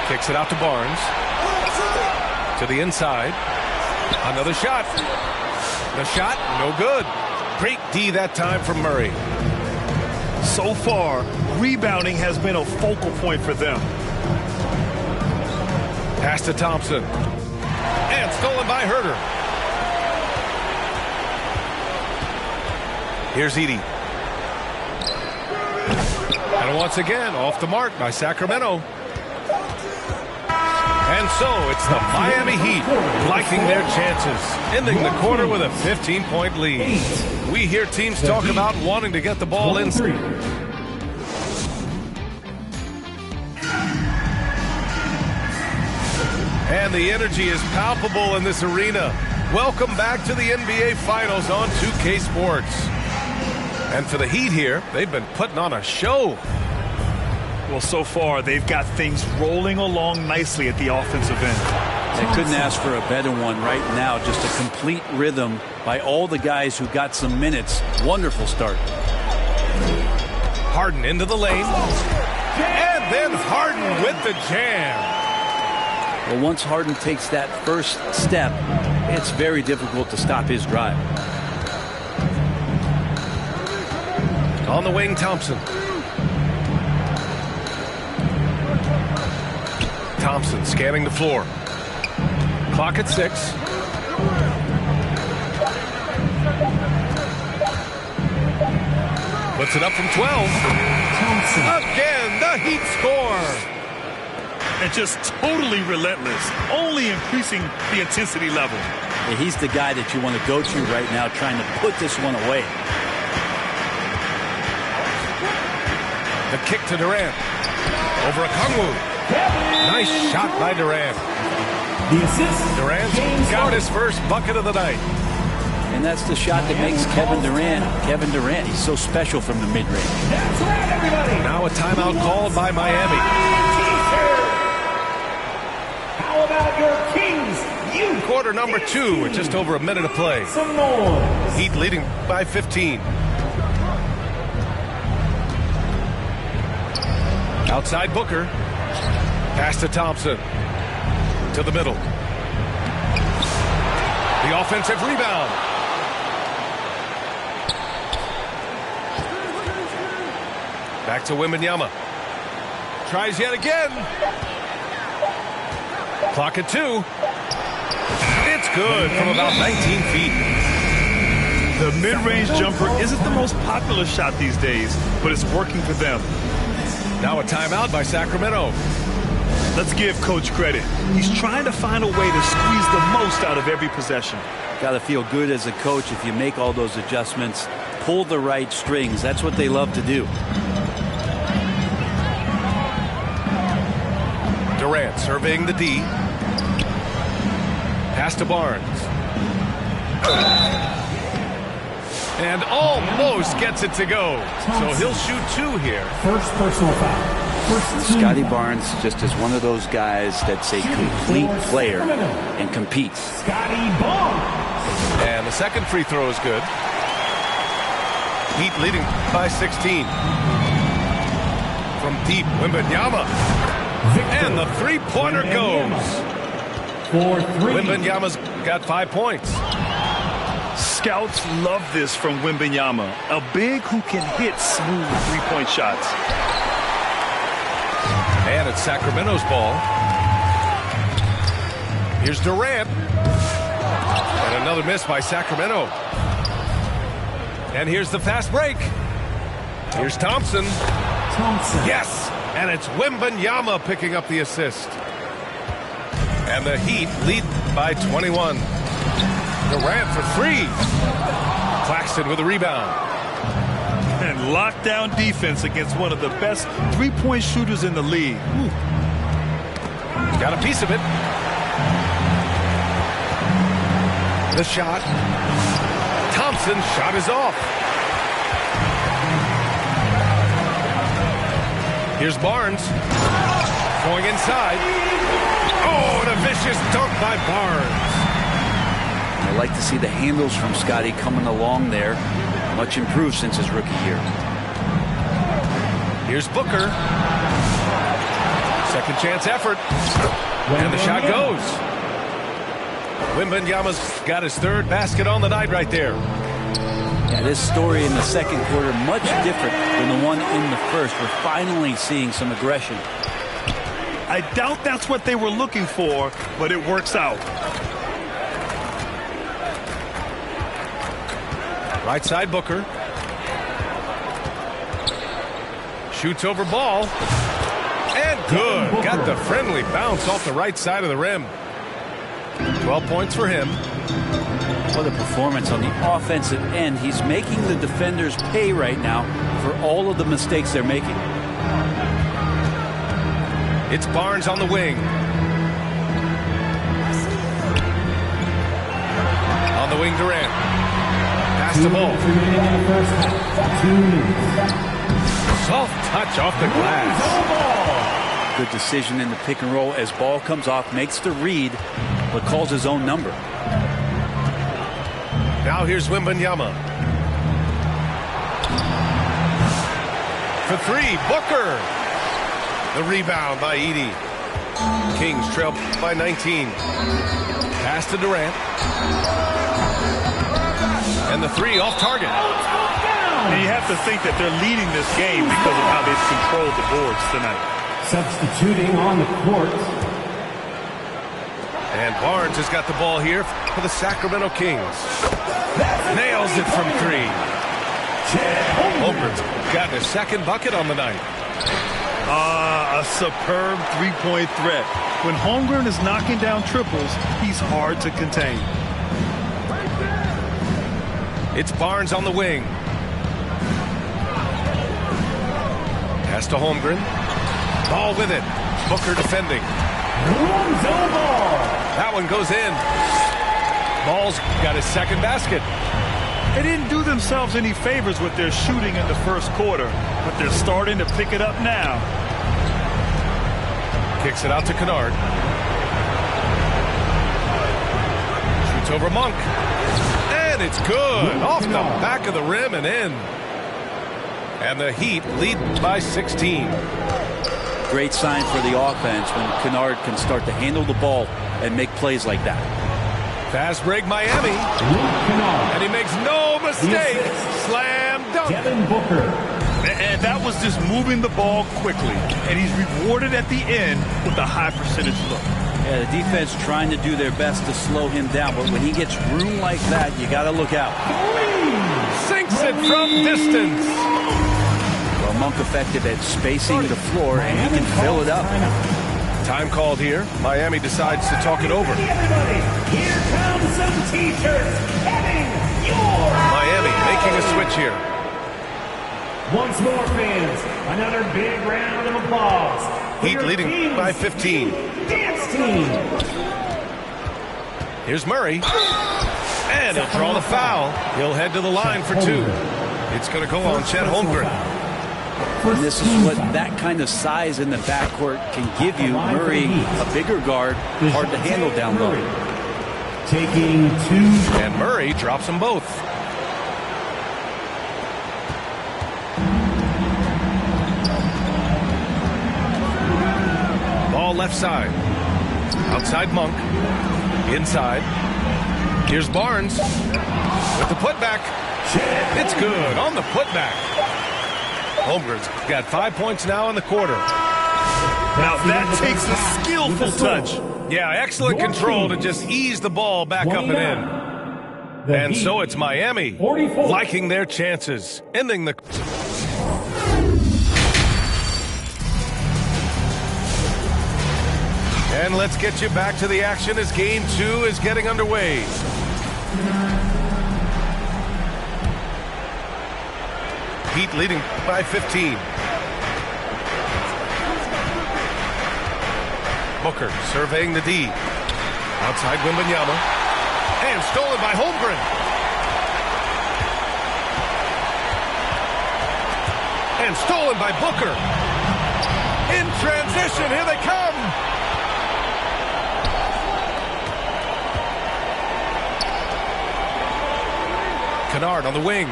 Kicks it out to Barnes. To the inside. Another shot. The shot, no good. Great D that time from Murray. So far, rebounding has been a focal point for them. Pass to Thompson. And stolen by Herder. Here's Edey. And once again, off the mark by Sacramento. And so it's the Miami Heat liking their chances, ending the quarter with a 15-point lead. We hear teams talk about wanting to get the ball in. And the energy is palpable in this arena. Welcome back to the NBA Finals on 2K Sports. And for the Heat here, they've been putting on a show. Well, so far, they've got things rolling along nicely at the offensive end. They couldn't ask for a better one right now. Just a complete rhythm by all the guys who got some minutes. Wonderful start. Harden into the lane. And then Harden with the jam. Well, once Harden takes that first step, it's very difficult to stop his drive. On the wing, Thompson. Thompson scanning the floor. Clock at 6. Puts it up from 12. Thompson. Again, the Heat score. And just totally relentless, only increasing the intensity level. Yeah, he's the guy that you want to go to right now, trying to put this one away. The kick to Durant. Over Okongwu. Nice shot by Durant. The assist. Durant's got his first bucket of the night. And that's the shot that makes Kevin Durant. He's so special from the mid-range. That's right, everybody. Now a timeout called by Miami. How about your Kings? Quarter number 2 with just over a minute of play. Some noise. Heat leading by 15. Outside Booker. Pass to Thompson. To the middle. The offensive rebound. Back to Wembanyama. Tries yet again. Clock at 2. It's good from about 19 feet. The mid-range jumper isn't the most popular shot these days, but it's working for them. Now a timeout by Sacramento. Let's give Coach credit. He's trying to find a way to squeeze the most out of every possession. Got to feel good as a coach if you make all those adjustments, pull the right strings. That's what they love to do. Durant surveying the D. Pass to Barnes. And almost gets it to go. So he'll shoot 2 here. First personal foul. Scotty Barnes just is one of those guys that's a complete player and competes. Scotty Barnes. And the second free throw is good. Heat leading by 16. From deep, Wembanyama. And the three-pointer goes. For 3. Wembanyama's got 5 points. Scouts love this from Wembanyama, a big who can hit smooth three-point shots. And it's Sacramento's ball. Here's Durant. And another miss by Sacramento. And here's the fast break. Here's Thompson. Yes! And it's Wembanyama picking up the assist. And the Heat lead by 21. Durant for three. Claxton with a rebound. And lockdown defense against one of the best three-point shooters in the league. Ooh. Got a piece of it. The shot. Thompson's shot is off. Here's Barnes. Going inside. Oh, and a vicious dunk by Barnes. I like to see the handles from Scotty coming along there. Much improved since his rookie year. Here's Booker. Second chance effort. And the shot goes. Wembanyama's got his third basket on the night right there. Yeah, this story in the second quarter much different than the one in the first. We're finally seeing some aggression. I doubt that's what they were looking for, but it works out. Right side Booker. Shoots over ball. And good. Got the friendly bounce off the right side of the rim. 12 points for him. What a performance on the offensive end. He's making the defenders pay right now for all of the mistakes they're making. It's Barnes on the wing. On the wing, Durant. Pass the ball. Soft touch off the glass. Good decision in the pick and roll as ball comes off, makes the read, but calls his own number. Now here's Wembanyama. For three, Booker. The rebound by Edey. Kings trail by 19. Pass to Durant. And the three off target. And you have to think that they're leading this game because of how they've controlled the boards tonight. Substituting on the court. And Barnes has got the ball here for the Sacramento Kings. Nails it from three. Holmgren's got his second bucket on the night. A superb three-point threat. When Holmgren is knocking down triples, he's hard to contain. It's Barnes on the wing. Pass to Holmgren. Ball with it. Booker defending. That one goes in. Ball's got his second basket. They didn't do themselves any favors with their shooting in the first quarter, but they're starting to pick it up now. Kicks it out to Kennard. Shoots over Monk. And it's good. Off the back of the rim and in. And the Heat lead by 16. Great sign for the offense when Kennard can start to handle the ball and make plays like that. Fast break Miami. And he makes no mistake. Slam dunk. Devin Booker. And that was just moving the ball quickly. And he's rewarded at the end with a high percentage look. Yeah, the defense trying to do their best to slow him down, but when he gets room like that, you got to look out. Sinks it from distance. Well, Monk effective at spacing the floor, and he can fill it up. Time called here. Miami decides to talk it over. Everybody, here comes some t-shirts heading your Miami making a switch here. Once more, fans, another big round of applause. Heat leading by 15. Dance team. Here's Murray. And he'll draw the foul. He'll head to the line for two. It's going to go on Chet Holmgren. And this is what that kind of size in the backcourt can give you. Murray, a bigger guard, hard to handle down low. Taking two. And Murray drops them both. Ball left side. Outside Monk. Inside. Here's Barnes. With the putback. It's good on the putback. Holmgren's got 5 points now in the quarter. Now that takes a skillful touch. Yeah, excellent control to just ease the ball back up and in. And so it's Miami liking their chances, ending the... And let's get you back to the action as Game 2 is getting underway. Heat leading by 15. Booker surveying the D. Outside Wembanyama. And stolen by Holmgren. And stolen by Booker. In transition, here they come. Kennard on the wing.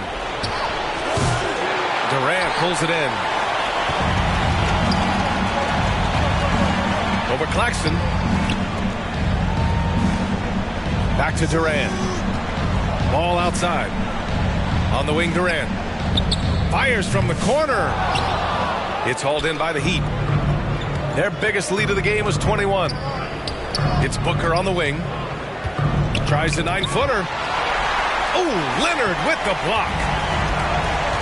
Durant pulls it in. Over Claxton. Back to Durant. Ball outside. On the wing, Durant. Fires from the corner. It's hauled in by the Heat. Their biggest lead of the game was 21. It's Booker on the wing. Tries the 9-footer. Oh, Leonard with the block.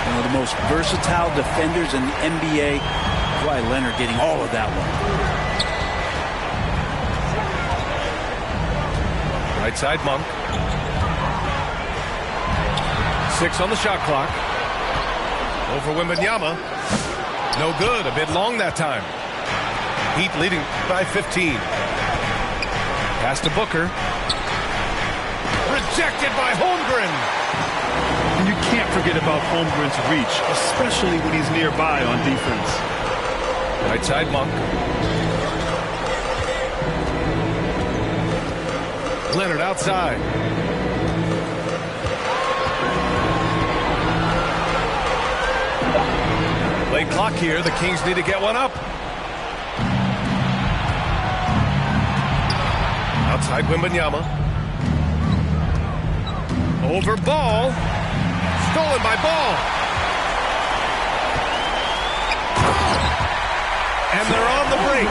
One of the most versatile defenders in the NBA. That's why Leonard getting all of that one. Right side, Monk. 6 on the shot clock. Over Wembanyama. No good. A bit long that time. Heat leading by 15. Pass to Booker. Rejected by Holmgren. And you can't forget about Holmgren's reach, especially when he's nearby on defense. Right side, Monk. Leonard outside. Late clock here. The Kings need to get one up. Outside Wembanyama. Over Ball. Stolen by Ball. And they're on the break.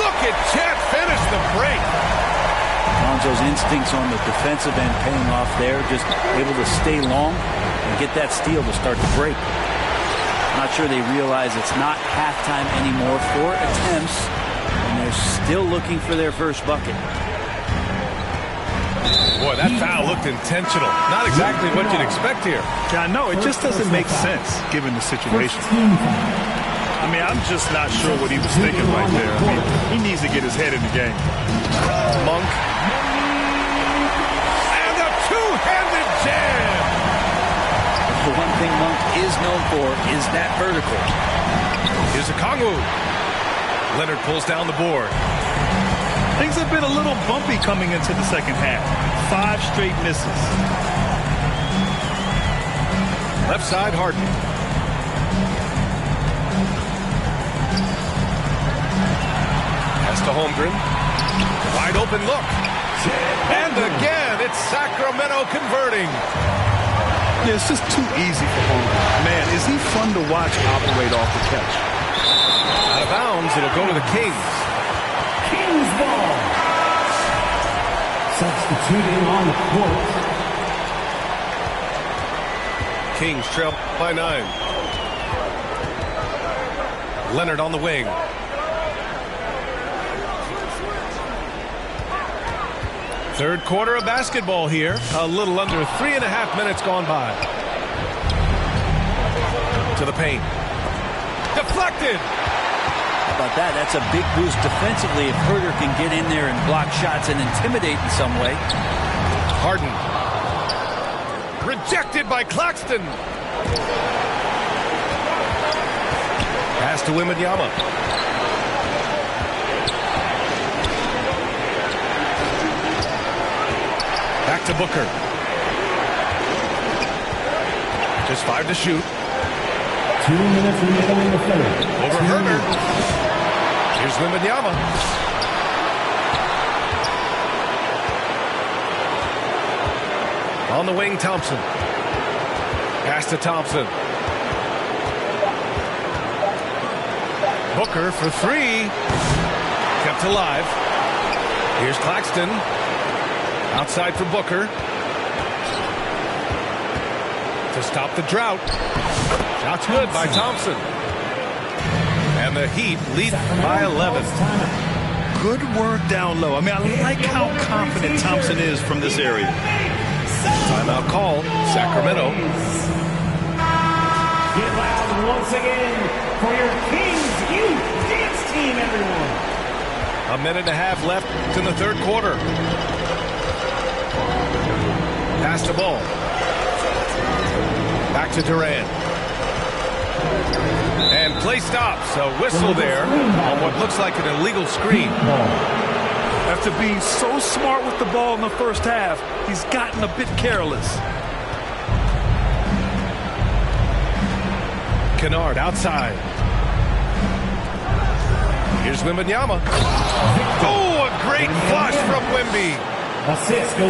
Look at Chet finish the break. Lonzo's instincts on the defensive end paying off there. Just able to stay long and get that steal to start the break. Not sure they realize it's not halftime anymore. 4 attempts, and they're still looking for their first bucket. Boy, that foul looked intentional. Not exactly what you'd expect here. Yeah, I know. It just doesn't make sense given the situation. I mean, I'm just not sure what he was thinking right there. I mean, he needs to get his head in the game. Monk. And a two-handed jam. The one thing Monk is known for is that vertical. Here's Okongwu. Leonard pulls down the board. Things have been a little bumpy coming into the second half. 5 straight misses. Left side, Harden. Pass to Holmgren. Wide open look. And again, it's Sacramento converting. Yeah, it's just too easy for Holmgren. Man, is he fun to watch operate off the catch. Out of bounds, it'll go to the Kings. Kings ball. Substituting on the court. Kings trail by 9. Leonard on the wing. Third quarter of basketball here. A little under 3.5 minutes gone by. To the paint. Deflected. How about that? That's a big boost defensively if Herter can get in there and block shots and intimidate in some way. Harden. Rejected by Claxton. Pass to Wembanyama. Back to Booker. Just 5 to shoot. 2 minutes remaining in the third. Over Herter. Here's Wembanyama. On the wing, Thompson. Pass to Thompson. Booker for three. Kept alive. Here's Claxton. Outside for Booker. To stop the drought. Shot's good by Thompson. And the Heat lead by 11. Good work down low. I mean, I like how confident Thompson is from this area. Timeout call, Sacramento. Get loud once again for your Kings Youth Dance Team, everyone. A minute and a half left in the third quarter. Pass the ball. Back to Durant. And play stops. A whistle there on what looks like an illegal screen. After being so smart with the ball in the first half, he's gotten a bit careless. Kennard outside. Here's Wembanyama. Oh, a great flush from Wemby.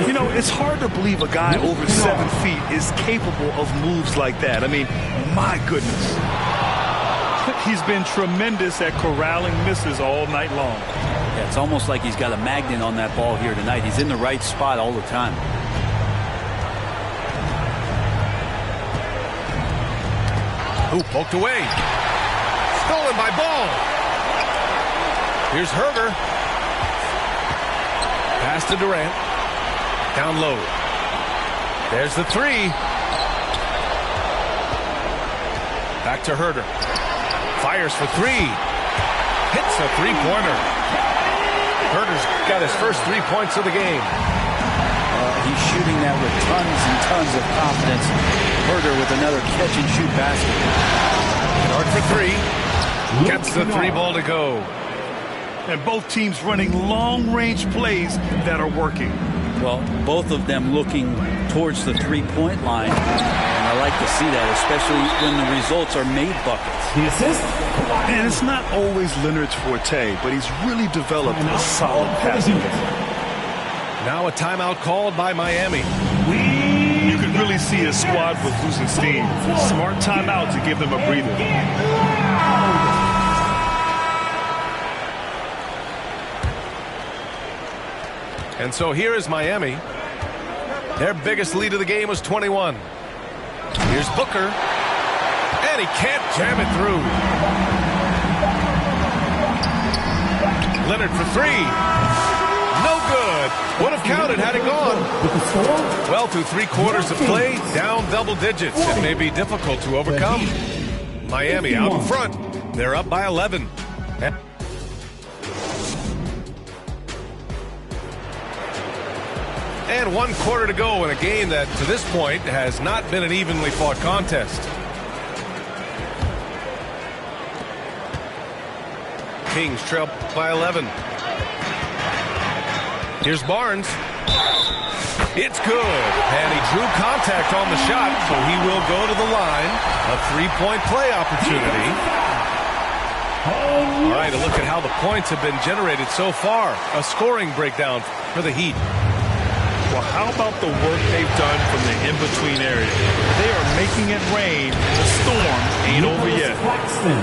You know, it's hard to believe a guy over 7 feet is capable of moves like that. I mean, my goodness. He's been tremendous at corralling misses all night long. Yeah, it's almost like he's got a magnet on that ball here tonight. He's in the right spot all the time. Who poked away. Stolen by Ball. Here's Herder. Pass to Durant. Down low. There's the three. Back to Herder. Fires for three. Hits a three-pointer. Herder's got his first 3 points of the game. He's shooting that with tons and tons of confidence. Herder with another catch-and-shoot basket. Kennard for three. Gets the three ball to go. And both teams running long-range plays that are working. Well, both of them looking towards the three-point line. And I like to see that, especially when the results are made buckets. The assist. And it's not always Leonard's forte, but he's really developed a solid passing game. Now a timeout called by Miami. You can really see his squad was losing steam. Smart timeout to give them a breather. And so here is Miami. Their biggest lead of the game was 21. Here's Booker. And he can't jam it through. Leonard for three. No good. Would have counted had it gone. Well, through 3 quarters of play, down double digits. It may be difficult to overcome. Miami out in front. They're up by 11. And 1 quarter to go in a game that, to this point, has not been an evenly fought contest. Kings trail by 11. Here's Barnes. It's good. And he drew contact on the shot, so he will go to the line. A 3-point play opportunity. All right, a look at how the points have been generated so far. A scoring breakdown for the Heat. Well, how about the work they've done from the in-between area? They are making it rain. The storm ain't over yet.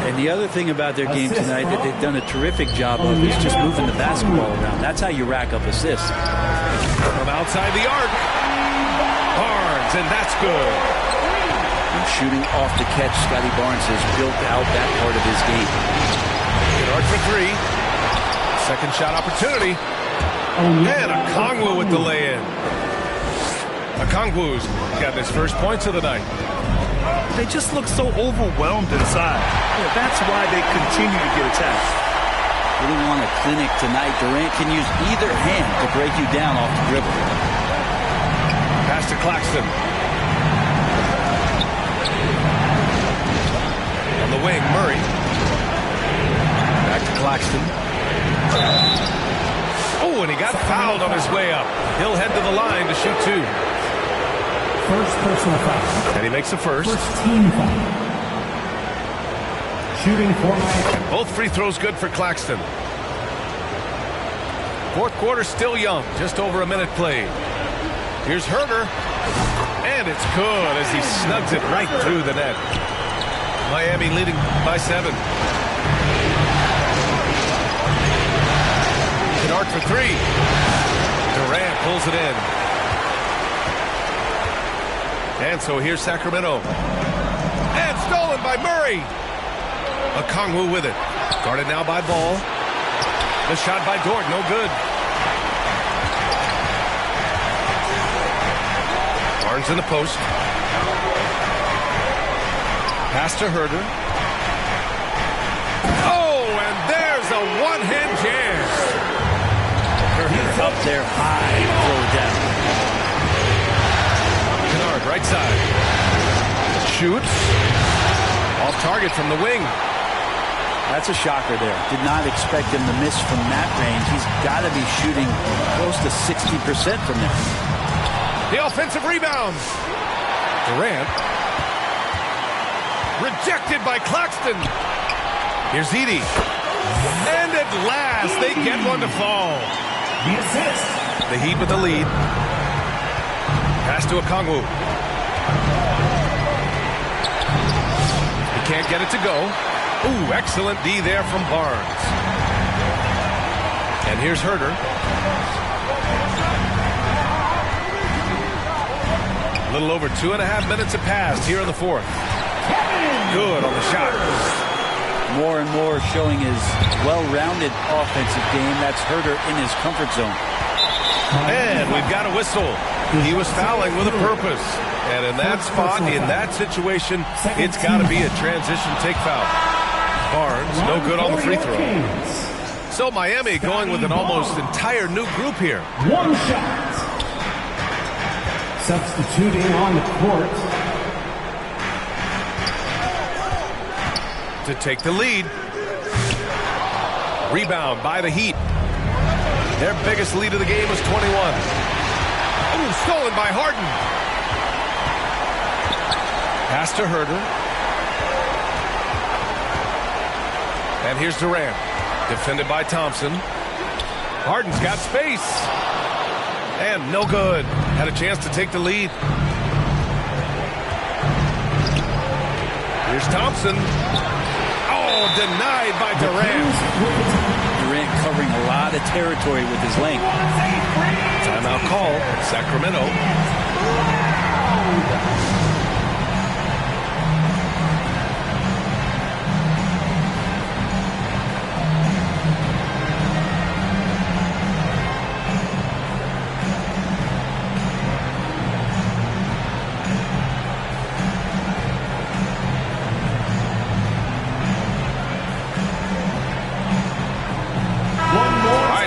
And the other thing about their game tonight that they've done a terrific job of is just moving the basketball around. That's how you rack up assists. From outside the arc. Barnes, and that's good. And shooting off the catch, Scotty Barnes has built out that part of his game. Kennard for three. Second shot opportunity. And Okongwu with the lay-in. Okongwu's got his first points of the night. They just look so overwhelmed inside. Yeah, that's why they continue to get attacked. We don't want a clinic tonight. Durant can use either hand to break you down off the dribble. Pass to Claxton. On the wing, Murray. Back to Claxton. Oh, and he got fouled on his way up. He'll head to the line to shoot two. First personal foul. And he makes the first. First team foul. Shooting for and both free throws good for Claxton. Fourth quarter still young. Just over a minute played. Here's Herder. And it's good as he snugs it right through the net. Miami leading by 7. Kennard for 3. Durant pulls it in. And so here's Sacramento. And stolen by Murray. Okongwu with it. Guarded now by Ball. The shot by Dort, no good. Barnes in the post. Pass to Herder. Oh, and there's a one-hand jam. Herder up there high, throw it down. Kennard, right side. Shoots. Off target from the wing. That's a shocker there. Did not expect him to miss from that range. He's got to be shooting close to 60% from there. The offensive rebound. Durant. Rejected by Claxton. Here's Edey. And at last, they get one to fall. The assist. The Heat with the lead. Pass to Okongwu. He can't get it to go. Ooh, excellent D there from Barnes. And here's Herder. A little over 2.5 minutes have passed here in the 4th. Good on the shot. More and more showing his well-rounded offensive game. That's Herder in his comfort zone. And we've got a whistle. He was fouling with a purpose. And in that spot, in that situation, it's got to be a transition take foul. Barnes, no good on the free throw. So Miami going with an almost entire new group here. One shot. Substituting on the court. To take the lead. Rebound by the Heat. Their biggest lead of the game was 21. Ooh, stolen by Harden. Pass to Herder. And here's Durant. Defended by Thompson. Harden's got space. And no good. Had a chance to take the lead. Here's Thompson. Oh, denied by Durant. Durant covering a lot of territory with his length. Timeout call. Sacramento.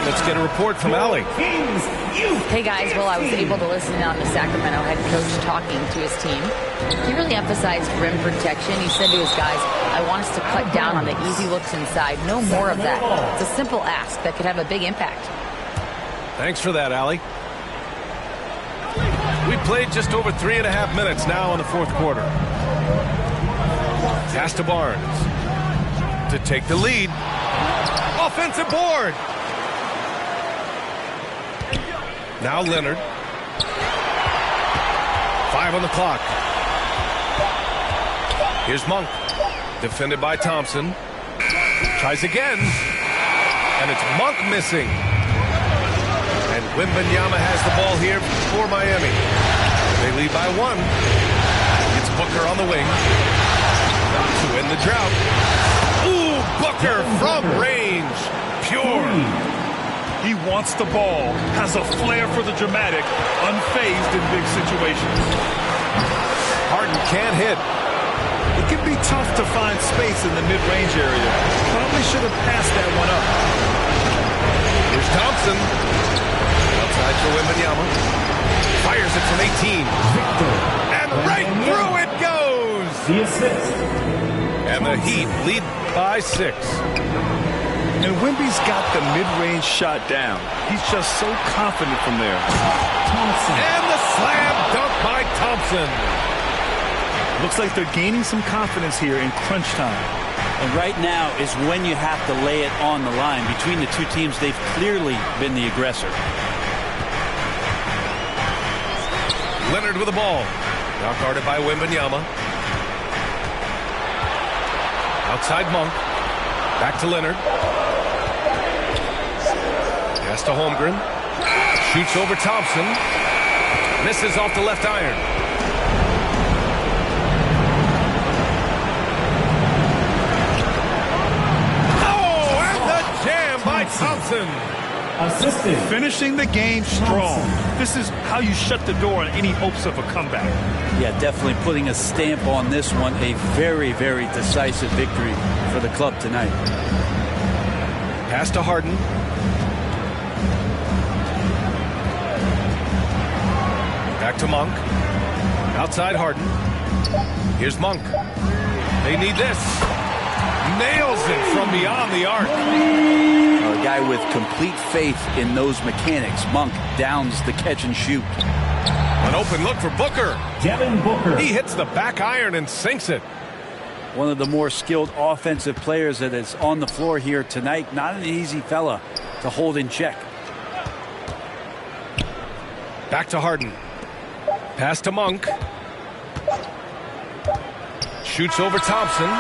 Let's get a report from Allie. Hey guys, well, I was able to listen in on the Sacramento head coach talking to his team. He really emphasized rim protection. He said to his guys, I want us to cut down on the easy looks inside. No more of that. It's a simple ask that could have a big impact. Thanks for that, Allie. We played just over 3.5 minutes now in the 4th quarter. Pass to Barnes to take the lead. Offensive board. Now Leonard. 5 on the clock. Here's Monk. Defended by Thompson. Tries again. And it's Monk missing. And Wembanyama has the ball here for Miami. They lead by 1. It's Booker on the wing. To end the drought. Ooh, Booker from range. Pure. He wants the ball, has a flair for the dramatic, unfazed in big situations. Harden can't hit. It can be tough to find space in the mid-range area. Probably should have passed that one up. Here's Thompson. Outside for Wembanyama. Fires it from 18. And right through it goes. The assist. And the Heat lead by 6. And Wemby's got the mid-range shot down. He's just so confident from there. Thompson. And the slam dunk by Thompson. Looks like they're gaining some confidence here in crunch time. And right now is when you have to lay it on the line. Between the two teams, they've clearly been the aggressor. Leonard with the ball. Now guarded by Wembanyama. Outside Monk. Back to Leonard. Pass to Holmgren. Shoots over Thompson. Misses off the left iron. Oh, and the jam by Thompson. Assistant. Finishing the game strong. This is how you shut the door on any hopes of a comeback. Yeah, definitely putting a stamp on this one. A very, very decisive victory for the club tonight. Pass to Harden. Back to Monk. Outside Harden. Here's Monk. They need this. Nails it from beyond the arc. A guy with complete faith in those mechanics. Monk downs the catch and shoot. An open look for Booker. Devin Booker. He hits the back iron and sinks it. One of the more skilled offensive players that is on the floor here tonight. Not an easy fella to hold in check. Back to Harden. Pass to Monk. Shoots over Thompson.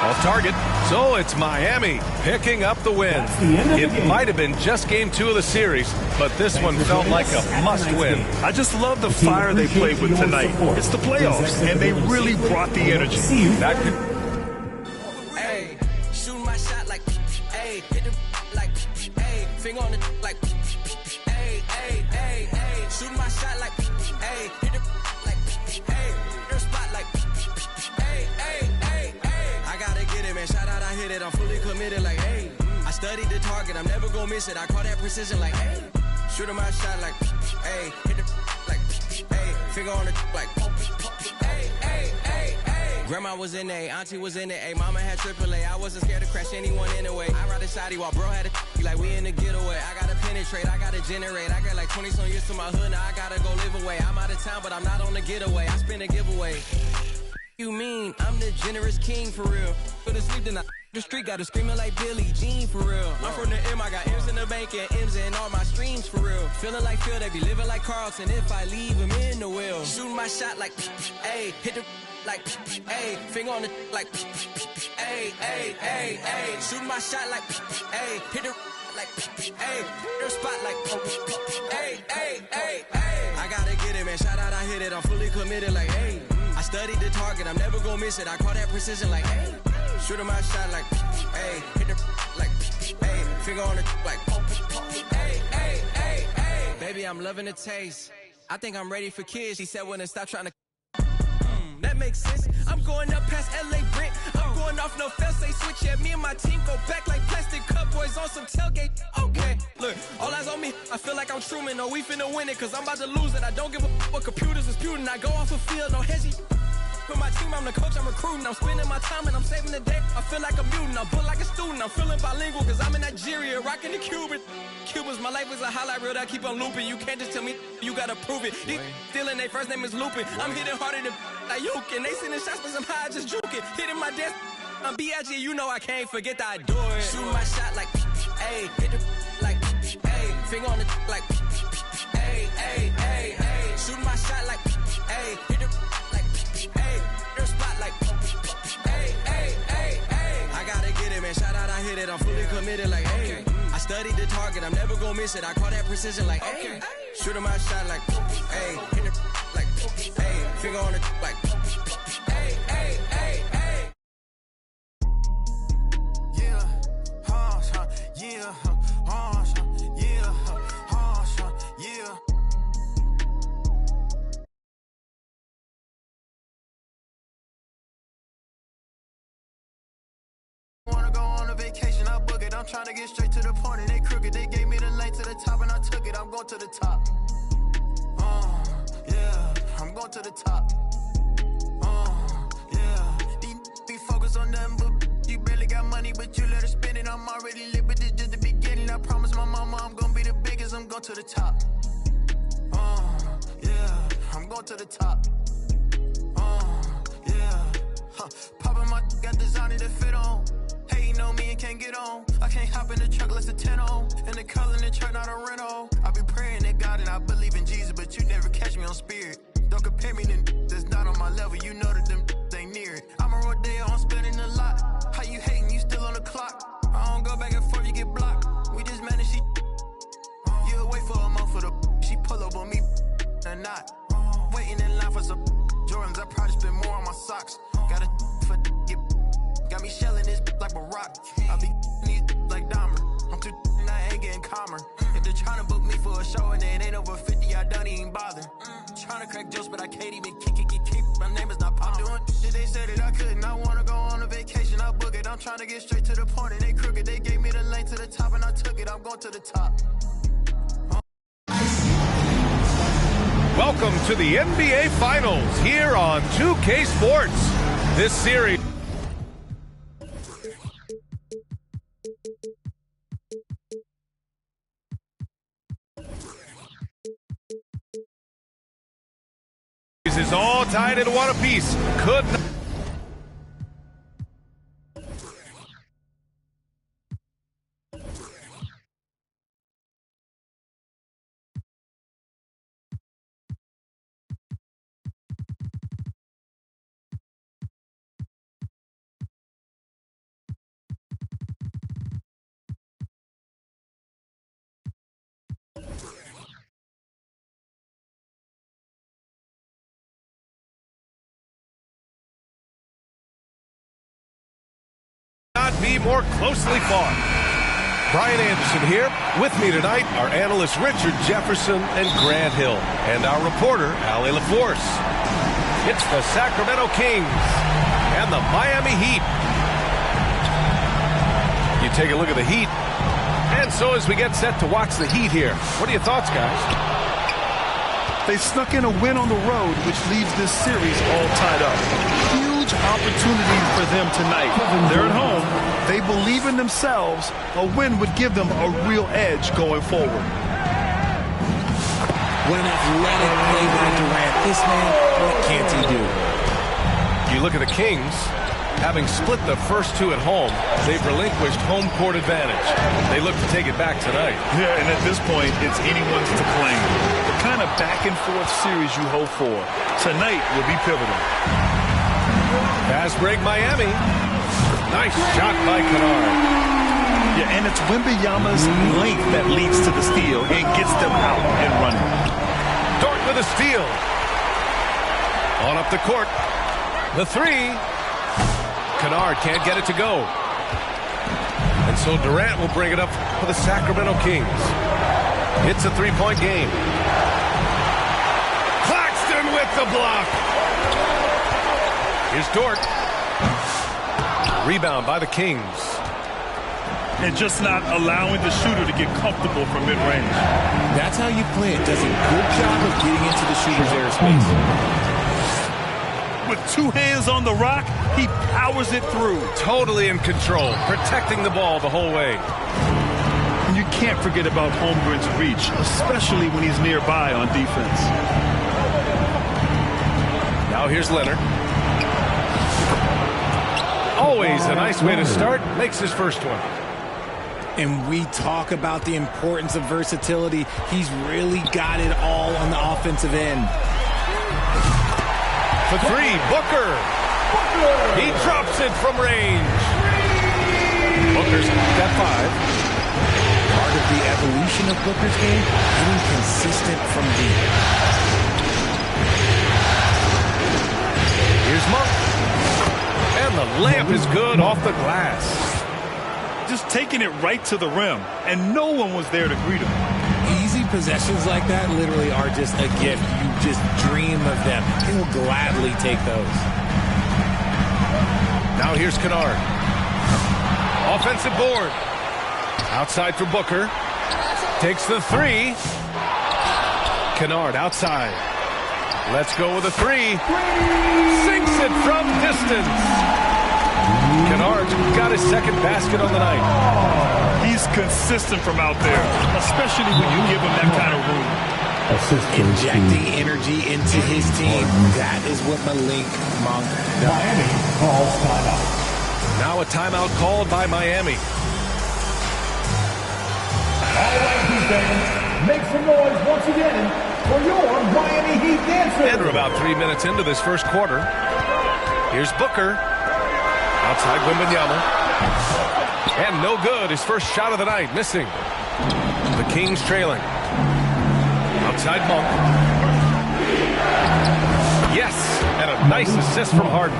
Off target. So it's Miami picking up the win. It might have been just game 2 of the series, but this one felt like a must-win. I just love the fire they played with tonight. It's the playoffs, and they really brought the energy. That could... Hey, shoot my shot like, hey, hit it like, hey, finger on it like, hey, hey, hey, hey, shoot my shot like, hey, hit it like, hey, your spot like, hey, hey, hey, hey. I gotta get it, man. Shout out, I hit it. I'm fully committed like, hey. I studied the target. I'm never gonna miss it. I call that precision like, hey. Shooting my shot like, hey, hit it like, hey, finger on it like, hey, hey, hey, hey. Grandma was in A, auntie was in A, mama had AAA. I wasn't scared to crash anyone anyway. I ride a shotty while bro had a like we in the getaway. I gotta penetrate, I gotta generate. I got like 20 some years to my hood, now I gotta go live away. I'm out of town, but I'm not on the getaway. I spend a giveaway. You mean I'm the generous king for real? Put to sleep tonight. The street got her screaming like Billie Jean for real. I'm from the M, I got M's in the bank and M's in all my streams for real. Feeling like Phil, they be living like Carlton if I leave him in the wheel. Shooting my shot like, hey, hit the like, hey, finger on the like, hey, hey, hey, hey. Shooting my shot like, hey, hit the like, hey, your spot like, hey, hey, hey, hey. I gotta get it, man. Shout out, I hit it. I'm fully committed like, hey. I studied the target. I'm never gonna miss it. I call that precision like, hey. Shooting my shot like, hey, hit the like, hey, finger on it like, hey, hey, hey, hey. Baby, I'm loving the taste. I think I'm ready for kids. She said when it stop trying to. That makes sense. I'm going up past LA Brent. I'm going off no fence. They switch. Yeah, me and my team go back like plastic cup boys on some tailgate. Okay, look, all eyes on me. I feel like I'm Truman. No, we finna win it, cause I'm about to lose it. I don't give a what computers is disputing. I go off the field, no hesitation. For my team, I'm the coach, I'm recruiting. I'm spending my time and I'm saving the day. I feel like a mutant, I'm built like a student. I'm feeling bilingual cause I'm in Nigeria, rocking the Cuban. Cubans, my life is a highlight reel that I keep on looping. You can't just tell me, you gotta prove it. These stealing, their first name is Lupin. I'm hitting harder than Ayuk, and they sending shots for some high, just juke it. Hitting my desk, I'm B.I.G., you know I can't forget that I do it. Shooting my shot like, hey, hit the like, hey, finger on the like, hey, hey, hey, hey. Shooting my shot like, hey, hit the like, hey, your spot like, hey, hey, hey, hey. I gotta get it, man. Shout out, I hit it. I'm fully committed like, hey. I studied the target. I'm never gonna miss it. I call that precision like, hey. Shooting my shot like, hey, hit the like, hey, finger on the like, hey, hey, hey, hey. Yeah, yeah, yeah, yeah. Wanna go on a vacation, I book it. I'm trying to get straight to the point and they crooked. They gave me the lane to the top and I took it. I'm going to the top. Yeah, I'm going to the top. Yeah, these be focused on nothing but you barely got money, but you let her spend it. I'm already lit, but this just the beginning. I promise my mama I'm gonna be the biggest. I'm going to the top. Yeah, I'm going to the top. Yeah, popping my got designer to fit on. Hating ain't know me and can't get on. I can't hop in the truck less than 10 on. And the color in the truck, not a rental. I be praying to God and I believe in Jesus, but you never catch me on spirit. Don't compare me to that's not on my level. You know that them ain't near it. I'm a rodeo, I'm spending a lot. How you hating? You still on the clock. I don't go back and forth, you get blocked. We just managed she. You wait for a month for the. She pull up on me or not. Waiting in line for some Jordans. I probably spend more on my socks. Got a for get. Got me shelling this like a rock. I be these like Dahmer. I'm too and I ain't getting calmer. If they're trying to book me for a show and it ain't over 50, I don't even bother. Trying to crack jokes, but I can't even keep. My name is not Pop. Doing shit they said that I couldn't. I wanna go on a vacation, I book it. I'm trying to get straight to the point and they crooked. They gave me the lane to the top and I took it. I'm going to the top. Welcome to the NBA Finals here on 2K Sports. This series is all tied into one apiece. Could not. Be more closely fought. Brian Anderson here. With me tonight are analysts Richard Jefferson and Grant Hill, and our reporter Ali LaForce. It's the Sacramento Kings and the Miami Heat. You take a look at the Heat, and so as we get set to watch the Heat here, what are your thoughts, guys? They snuck in a win on the road, which leaves this series all tied up. Huge opportunity for them tonight. They're at home. They believe in themselves. A win would give them a real edge going forward. What an athletic play by Durant. This man, what can't he do? You look at the Kings. Having split the first two at home, they've relinquished home court advantage. They look to take it back tonight. Yeah, and at this point, it's anyone's to claim. The kind of back-and-forth series you hope for. Tonight will be pivotal. Pass break Miami. Nice shot by Kennard. Yeah, and it's Wembanyama's length that leads to the steal and gets them out and running. Dort with a steal. On up the court. The three. Kennard can't get it to go. And so Durant will bring it up for the Sacramento Kings. It's a three-point game. Claxton with the block. Here's Dort. Rebound by the Kings. And just not allowing the shooter to get comfortable from mid-range. That's how you play it. Does a good job of getting into the shooter's airspace. With two hands on the rock, he powers it through. Totally in control, protecting the ball the whole way. And you can't forget about Holmgren's reach, especially when he's nearby on defense. Now here's Leonard. Always a nice way to start. Makes his first one. And we talk about the importance of versatility. He's really got it all on the offensive end. For three, Booker. He drops it from range. Booker's got five. Part of the evolution of Booker's game, getting consistent from deep. Here's Monk. And the layup is good off the glass. Just taking it right to the rim, and no one was there to greet him. Easy possessions like that literally are just a gift. You just dream of them. He'll gladly take those. Now here's Kennard. Offensive board. Outside for Booker. Takes the three. Kennard outside. Let's go with a three. Sinks it from distance. Kennard's got his second basket on the night. He's consistent from out there, especially when you give him that kind of room. Injecting energy into his team. That is what Malik Monk does. Miami calls timeout. Now a timeout called by Miami. All right, Heat fans, make some noise once again for your Miami Heat dancers. And we're about 3 minutes into this first quarter. Here's Booker. Outside Wembanyama. And no good. His first shot of the night, missing. The Kings trailing. Outside Monk. Yes, and a nice assist from Harden.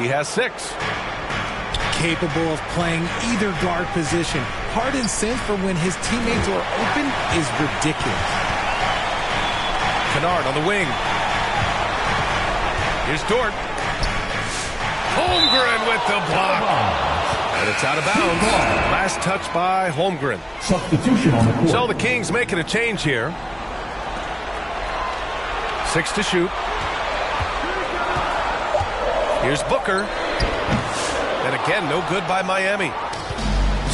He has 6. Capable of playing either guard position. Harden's sense for when his teammates are open is ridiculous. Kennard on the wing. Here's Dort. Holmgren with the block. And it's out of bounds. Last touch by Holmgren. Substitution on the court. So the Kings making a change here. 6 to shoot. Here's Booker. And again, no good by Miami.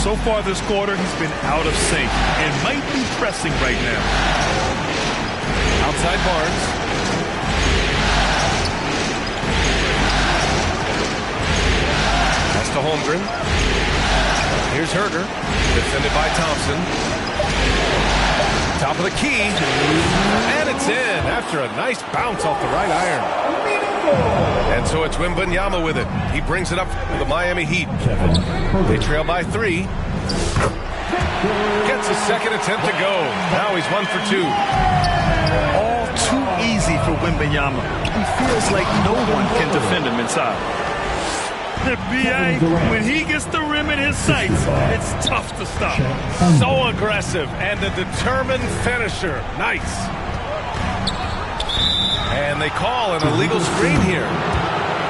So far this quarter, he's been out of sync and might be pressing right now. Outside Barnes. Pass to Holmgren. Here's Herter. Defended by Thompson. Top of the key. And it's in after a nice bounce off the right iron. And so it's Wembanyama with it. He brings it up for the Miami Heat. They trail by 3. Gets a second attempt to go. Now he's 1 for 2. All too easy for Wembanyama. He feels like no one can defend him inside. B.A., when he gets the rim in his sights, it's tough to stop. So aggressive and a determined finisher. Nice. And they call an illegal screen here.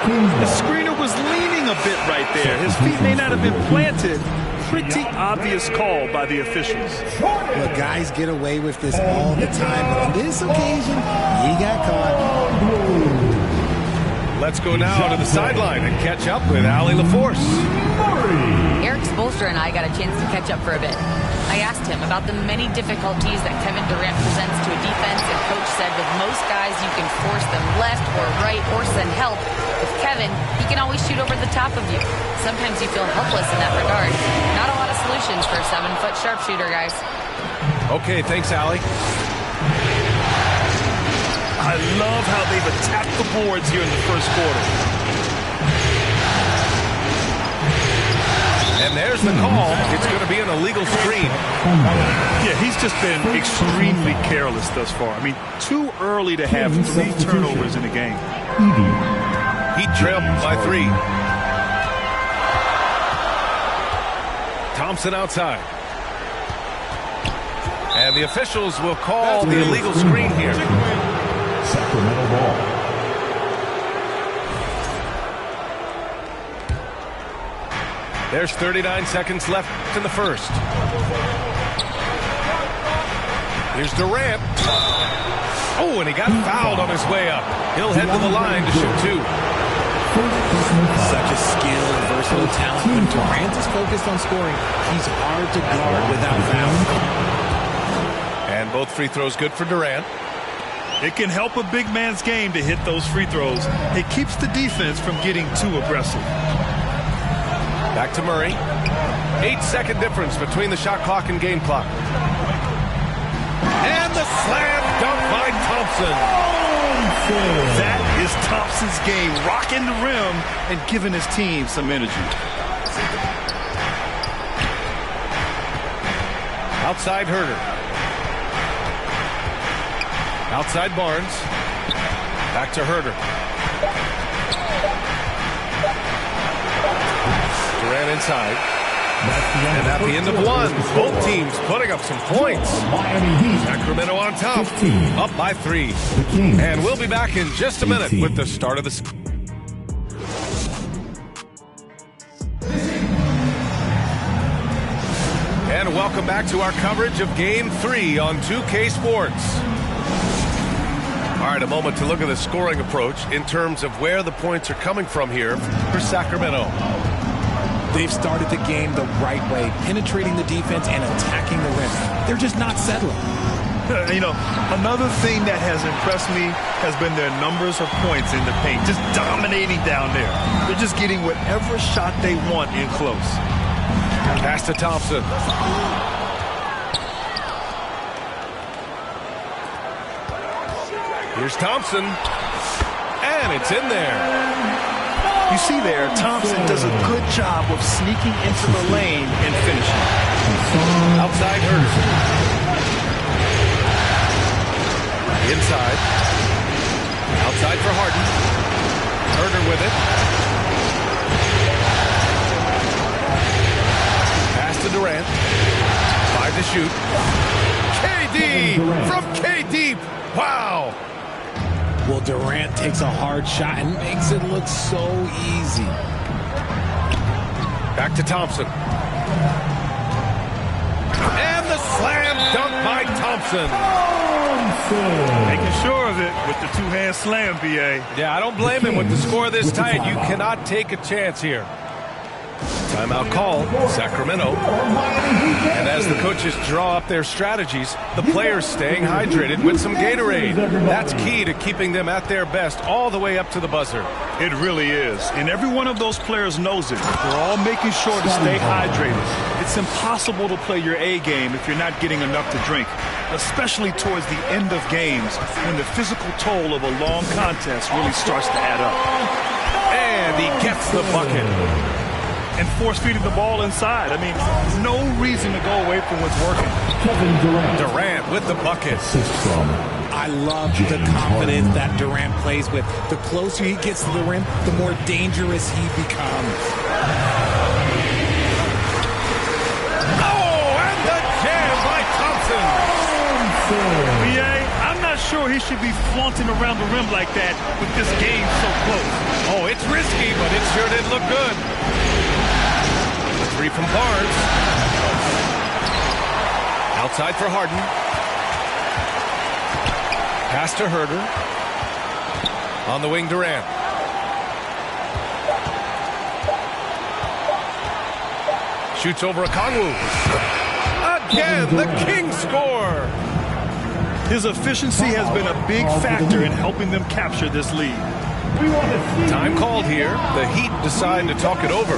The screener was leaning a bit right there. His feet may not have been planted. Pretty obvious call by the officials. Well, guys get away with this all the time, but on this occasion, he got caught. Let's go now to the sideline and catch up with Allie LaForce. Eric Spoelstra and I got a chance to catch up for a bit. I asked him about the many difficulties that Kevin Durant presents to a defense, and Coach said with most guys you can force them left or right or send help. With Kevin, he can always shoot over the top of you. Sometimes you feel helpless in that regard. Not a lot of solutions for a 7-foot sharpshooter, guys. Okay, thanks, Allie. I love how they've attacked the boards here in the first quarter. And there's the call. It's going to be an illegal screen. Yeah, he's just been extremely careless thus far. I mean, too early to have 3 turnovers in a game. He trailed by 3. Thompson outside. And the officials will call the illegal screen here. Sacramento ball. There's 39 seconds left in the first. Here's Durant. Oh, and he got fouled on his way up. He'll head to the line to shoot 2. Such a skilled and versatile talent. When Durant is focused on scoring, he's hard to guard without fouling. And both free throws good for Durant. It can help a big man's game to hit those free throws. It keeps the defense from getting too aggressive. Back to Murray. 8-second difference between the shot clock and game clock. And the slam dunk by Thompson. That is Thompson's game, rocking the rim and giving his team some energy. Outside Herter. Outside Barnes. Back to Herter. Durant inside. And at the end of 1, both teams putting up some points. Sacramento on top, up by 3. And we'll be back in just a minute with the start of the... And welcome back to our coverage of Game 3 on 2K Sports. All right, a moment to look at the scoring approach in terms of where the points are coming from here for Sacramento. They've started the game the right way, penetrating the defense and attacking the rim. They're just not settling. You know, another thing that has impressed me has been their numbers of points in the paint, just dominating down there. They're just getting whatever shot they want in close. Pass to Thompson. Here's Thompson. And it's in there. You see there, Thompson does a good job of sneaking into the lane and finishing. Outside Herder. Inside. Outside for Harden. Herder with it. Pass to Durant. 5 to shoot. KD from KD. Wow. Well, Durant takes a hard shot and makes it look so easy. Back to Thompson. And the slam dunk by Thompson. Making sure of it with the two-hand slam, B.A. Yeah, I don't blame him with the score this tight. You cannot take a chance here. Timeout call, Sacramento. And as the coaches draw up their strategies, the players staying hydrated with some Gatorade. That's key to keeping them at their best all the way up to the buzzer. It really is. And every one of those players knows it. They're all making sure to stay hydrated. It's impossible to play your A game if you're not getting enough to drink, especially towards the end of games when the physical toll of a long contest really starts to add up. And he gets the bucket. And force-feeding the ball inside. I mean, no reason to go away from what's working. Durant with the bucket. I love the confidence that Durant plays with. The closer he gets to the rim, the more dangerous he becomes. Oh, and the jam by Thompson. B.A., I'm not sure he should be flaunting around the rim like that with this game so close. Oh, it's risky, but it sure did look good. Three from Barnes. Outside for Harden. Pass to Herder. On the wing, Durant. Shoots over Okongwu. Again, the Kings score. His efficiency has been a big factor in helping them capture this lead. Time called here. The Heat decide to talk it over.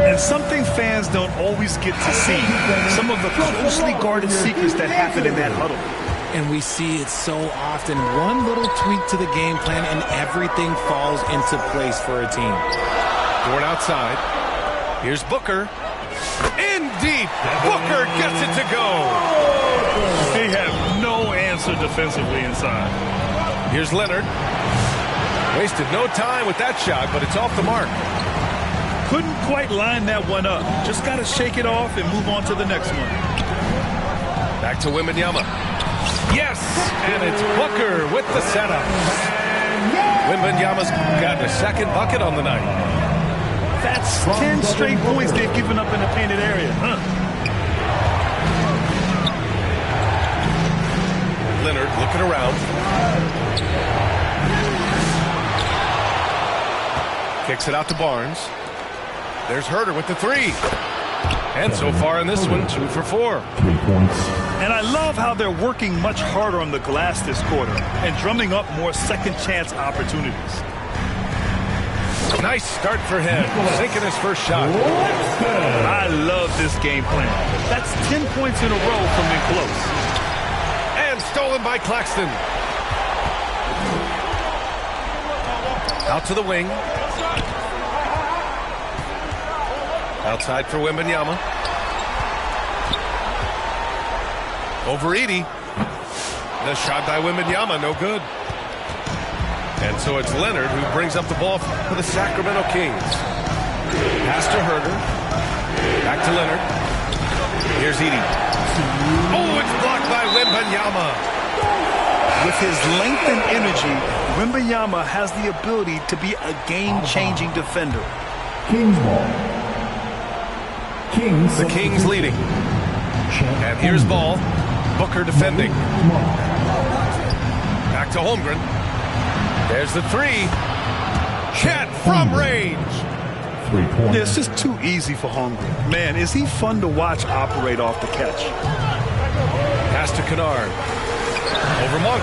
And something fans don't always get to see. Some of the closely guarded secrets that happen in that huddle. And we see it so often. One little tweak to the game plan and everything falls into place for a team. Dort outside. Here's Booker. In deep. Booker gets it to go. They have no answer defensively inside. Here's Leonard. Wasted no time with that shot, but it's off the mark. Couldn't quite line that one up. Just got to shake it off and move on to the next one. Back to Wembanyama. Yes! And it's Booker with the setup. Wembanyama's gotten a second bucket on the night. That's 10 straight points they've given up in the painted area. Leonard looking around. Kicks it out to Barnes. There's Herder with the three. And so far in this one, 2 for 4. 3 points. And I love how they're working much harder on the glass this quarter and drumming up more second chance opportunities. Nice start for him, sinking his first shot. I love this game plan. That's 10 points in a row from in close. And stolen by Claxton. Out to the wing. Outside for Wembanyama. Over Edey. The shot by Wembanyama, no good. And so it's Leonard who brings up the ball for the Sacramento Kings. Pass to Herder. Back to Leonard. Here's Edey. Oh, it's blocked by Wembanyama. With his length and energy, Wembanyama has the ability to be a game-changing defender. Kings ball. The Kings leading. And here's ball. Booker defending. Back to Holmgren. There's the three. Chet from range. 3 points. Yeah, it's just too easy for Holmgren. Man, is he fun to watch operate off the catch. Pass to Kennard. Over Monk.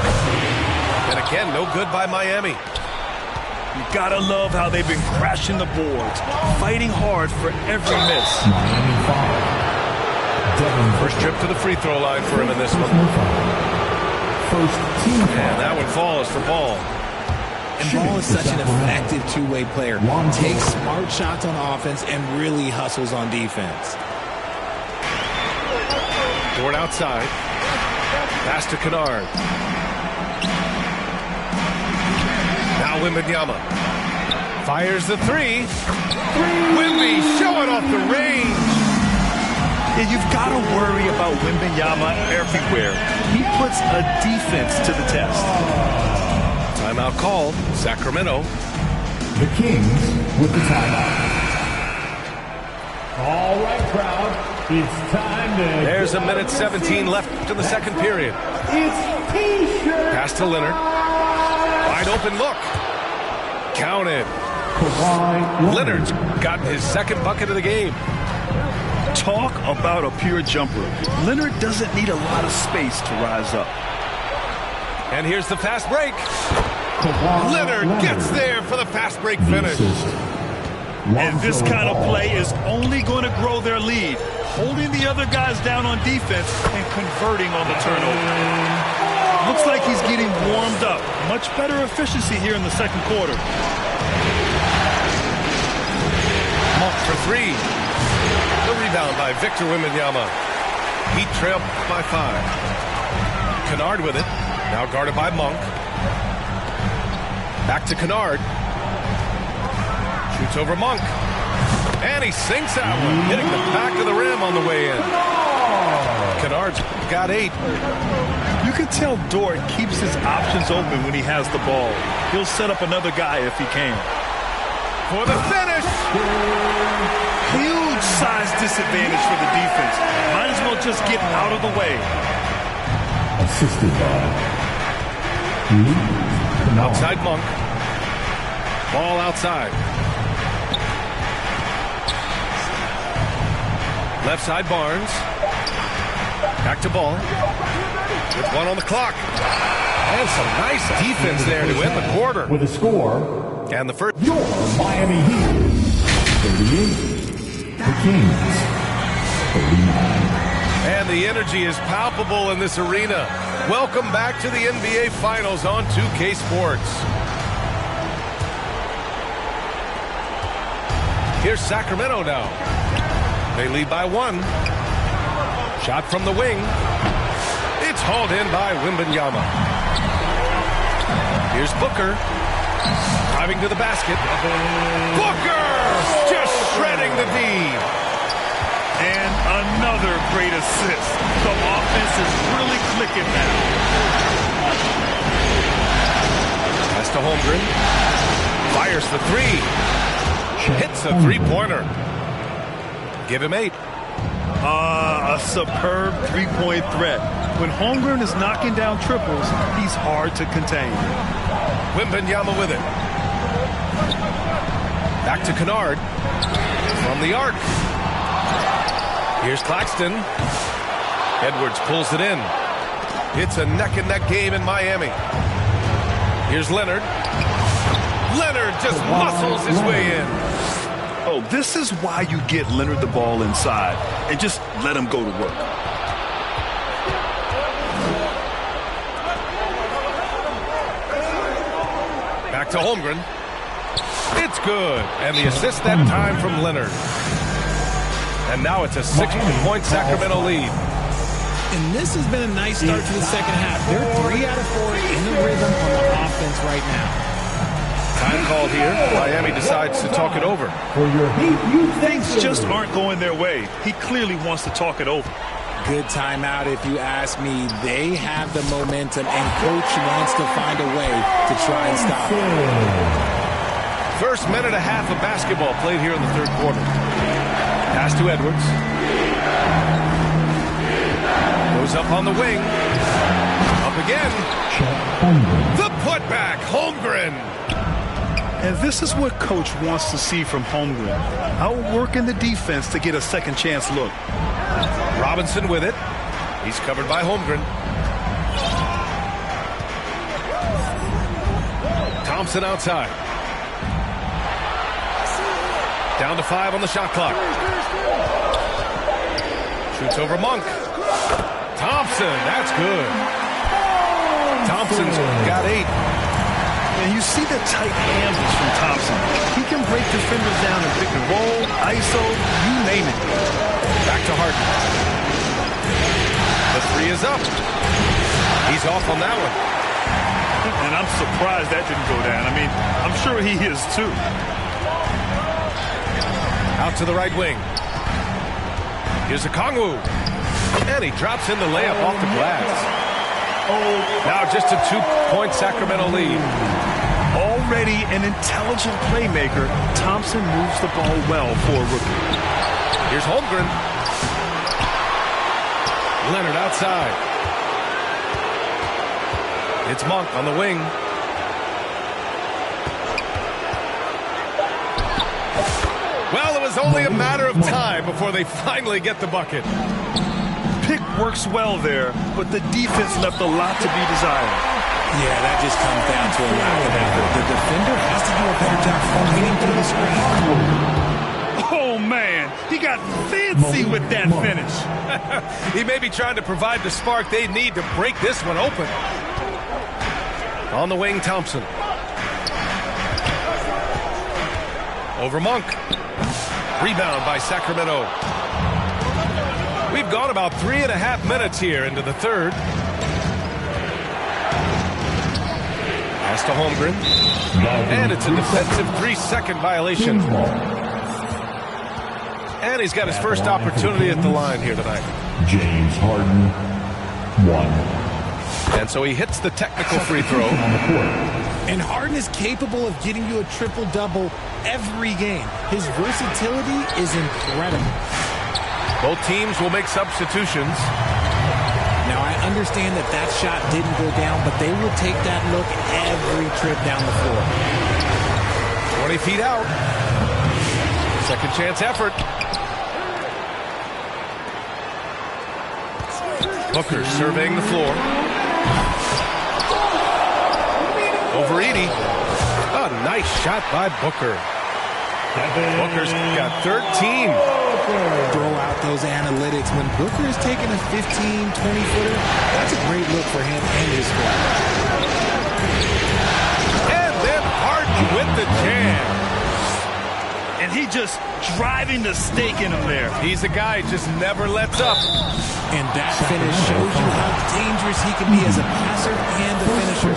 And again, no good by Miami. You gotta love how they've been crashing the boards, fighting hard for every miss. First trip to the free throw line for him in this one. And that one falls for Ball. And Ball is such an effective two-way player. Takes smart shots on offense and really hustles on defense. Dort outside. Pass to Kennard. Now Wembanyama. Fires the three. Wemby showing off the range. Yeah, you've got to worry about Wembanyama everywhere. He puts a defense to the test. Timeout called. Sacramento. The Kings with the timeout. All right, crowd. It's time to... There's 1:17 left in the second period. It's T-shirt. Pass to Leonard. Wide open look. Counted. Leonard's gotten his second bucket of the game. Talk about a pure jumper. Leonard doesn't need a lot of space to rise up. And here's the fast break. Leonard gets there for the fast break finish. And this kind of play is only going to grow their lead, holding the other guys down on defense and converting on the turnover. Looks like he's getting warmed up. Much better efficiency here in the second quarter. Monk for three. The rebound by Victor Wembanyama. Heat trail by 5. Kennard with it. Now guarded by Monk. Back to Kennard. Shoots over Monk. And he sinks that one, hitting the back of the rim on the way in. Kennard's got 8. You can tell Dort keeps his options open when he has the ball. He'll set up another guy if he can. For the finish! Huge size disadvantage for the defense. Might as well just get out of the way. Assisted by... Outside Monk. Ball outside. Left side Barnes. Back to Ball. With 1 on the clock. And some nice defense there to end the quarter. With a score. And the first. Your Miami Heat. 38. The Kings. 39. And the energy is palpable in this arena. Welcome back to the NBA Finals on 2K Sports. Here's Sacramento now. They lead by 1. Shot from the wing. It's hauled in by Wembanyama. Here's Booker. Driving to the basket. Booker! Just shredding the D. And another great assist. The offense is really clicking now. Pass to Holmgren. Fires the 3. Hits a 3-pointer. Give him 8. A superb three-point threat. When Holmgren is knocking down triples, he's hard to contain. Wembanyama with it. Back to Kennard. From the arc. Here's Claxton. Edwards pulls it in. It's a neck-and-neck game in Miami. Here's Leonard. Leonard just muscles his way in. Oh, this is why you get Leonard the ball inside and just let him go to work. Back to Holmgren. It's good. And the assist that time from Leonard. And now it's a 6-point Sacramento lead. And this has been a nice start to the second half. They're 3 out of 4 in the rhythm on the offense right now. Time called here. Miami decides to talk it over. Things just aren't going their way. He clearly wants to talk it over. Good timeout if you ask me. They have the momentum, and Coach wants to find a way to try and stop it. First minute and a half of basketball played here in the third quarter. Pass to Edwards. Goes up on the wing. Up again. The putback, Holmgren. And this is what Coach wants to see from Holmgren. Outworking the defense to get a second chance look. Robinson with it. He's covered by Holmgren. Thompson outside. Down to 5 on the shot clock. Shoots over Monk. Thompson, that's good. Thompson's got 8. And you see the tight handles from Thompson. He can break defenders down in pick and roll, ISO, you name it. Back to Harden. The 3 is up. He's off on that one. And I'm surprised that didn't go down. I mean, I'm sure he is too. Out to the right wing. Here's Okongwu. And he drops in the layup off the glass. Now just a 2-point Sacramento lead. Already an intelligent playmaker, Thompson moves the ball well for a rookie. Here's Holmgren. Leonard outside. It's Monk on the wing. Well, it was only a matter of time before they finally get the bucket. Pick works well there, but the defense left a lot to be desired. Yeah, that just comes down to a lack of effort. The defender has to do a better job getting through the screen. Oh, man, he got fancy with that finish. He may be trying to provide the spark they need to break this one open. On the wing, Thompson. Over Monk. Rebound by Sacramento. We've gone about 3.5 minutes here into the third. Pass to Holmgren. And it's a defensive 3-second violation. And he's got his first opportunity at the line here tonight. James Harden, 1. And so he hits the technical free throw. And Harden is capable of getting you a triple-double every game. His versatility is incredible. Both teams will make substitutions. Now, I understand that that shot didn't go down, but they will take that look every trip down the floor. 20 feet out. Second chance effort. Booker surveying the floor. Over Edie. A nice shot by Booker. Booker's got 13. Throw out those analytics. When Booker is taking a 15, 20-footer, that's a great look for him and his squad. And then Harden with the jam. And he just driving the stake in him there. He's a guy who just never lets up. And that finish shows you how dangerous he can be as a passer and a finisher.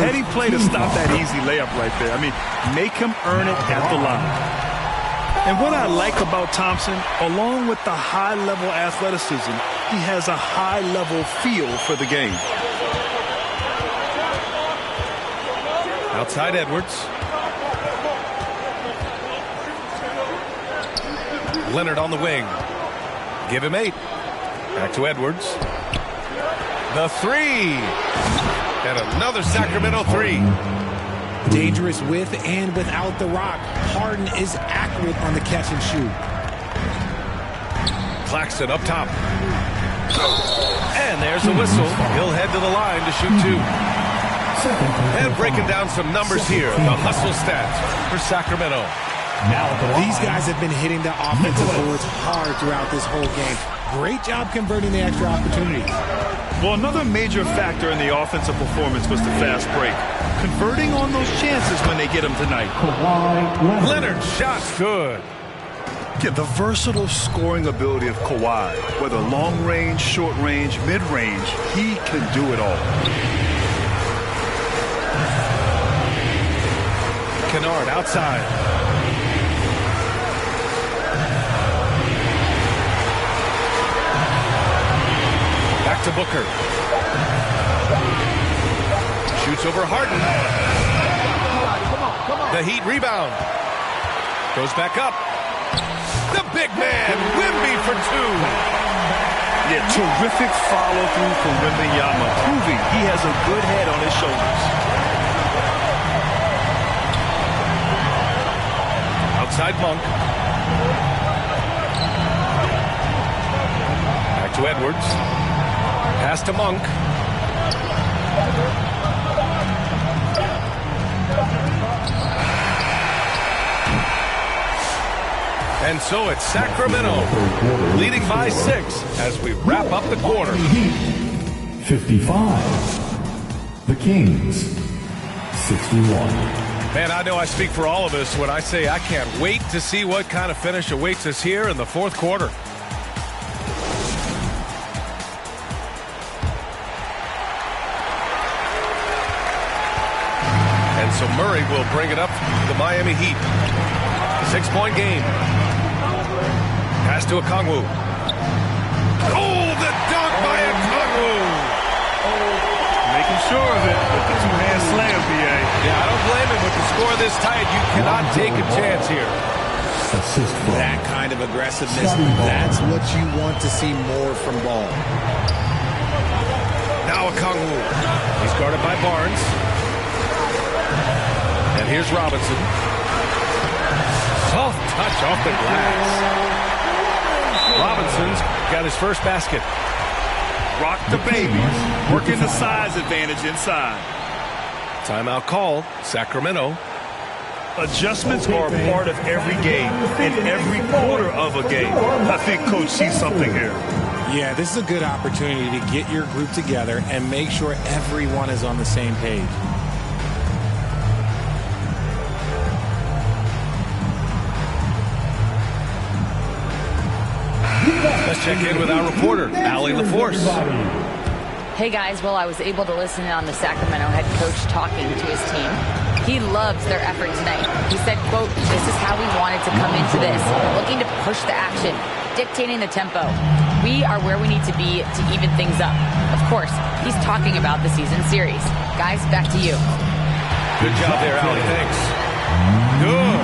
Heady play to stop that easy layup right there. I mean, make him earn it at the line. And what I like about Thompson, along with the high-level athleticism, he has a high-level feel for the game. Outside Edwards. Leonard on the wing. Give him 8. Back to Edwards. The 3. And another Sacramento 3. Dangerous with and without the rock. Harden is accurate on the catch and shoot. Claxton up top. And there's a whistle. He'll head to the line to shoot 2. And breaking down some numbers here. The hustle stats for Sacramento. These guys have been hitting the offensive boards hard throughout this whole game. Great job converting the extra opportunities. Well, another major factor in the offensive performance was the fast break. Converting on those chances when they get them tonight. Leonard shot's good. Yeah, the versatile scoring ability of Kawhi, whether long range, short range, mid range, he can do it all. Kennard outside. Back to Booker. Shoots over Harden. The Heat rebound. Goes back up. The big man, Wemby for 2. Yeah, terrific follow-through from Wembanyama, proving he has a good head on his shoulders. Outside Monk. Back to Edwards. Pass to Monk. And so it's Sacramento leading by 6 as we wrap up the quarter. 55. The Kings, 61. Man, I know I speak for all of us when I say I can't wait to see what kind of finish awaits us here in the fourth quarter. And so Murray will bring it up to the Miami Heat. 6-point game. Pass to Okongwu. Oh, the dunk by Okongwu! Making sure of it with the two-hand slam, B.A. Yeah, I don't blame him with the score this tight. You cannot take a chance here. That kind of aggressiveness, that's what you want to see more from Ball. Now Okongwu. He's guarded by Barnes. And here's Robinson. Soft touch off the glass. Robinson's got his first basket. Rock the baby. Working the size advantage inside. Timeout called. Sacramento. Adjustments are a part of every game and every quarter of a game. I think Coach sees something here. Yeah, this is a good opportunity to get your group together and make sure everyone is on the same page. Let's check in with our reporter, Allie LaForce. Hey guys, well, I was able to listen in on the Sacramento head coach talking to his team. He loves their effort tonight. He said, quote, "This is how we wanted to come into this, looking to push the action, dictating the tempo. We are where we need to be to even things up." Of course, he's talking about the season series. Guys, back to you. Good job there, Allie. Thanks. Good.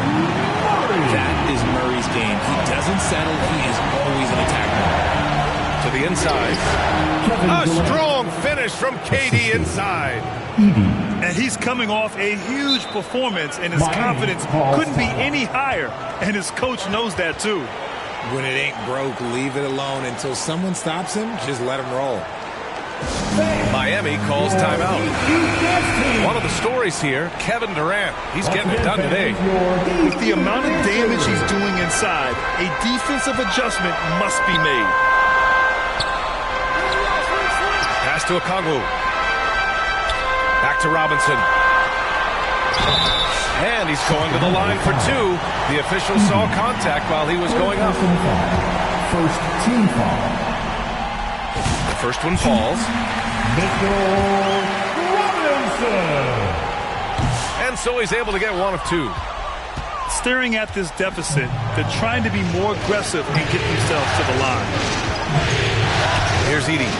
That is Murray's game. He doesn't settle. He is always an attacker. To the inside. A strong finish from KD inside. And he's coming off a huge performance, and his confidence couldn't be any higher. And his coach knows that, too. When it ain't broke, leave it alone. Until someone stops him, just let him roll. Miami calls timeout. One of the stories here, Kevin Durant. He's getting it done today. With the amount of damage he's doing inside, a defensive adjustment must be made. Pass to Okongwu. Back to Robinson. And he's going to the line for 2. The official saw contact while he was going up. First team foul. The first one falls. And so he's able to get 1 of 2. Staring at this deficit, they're trying to be more aggressive and get themselves to the line. Here's Edey.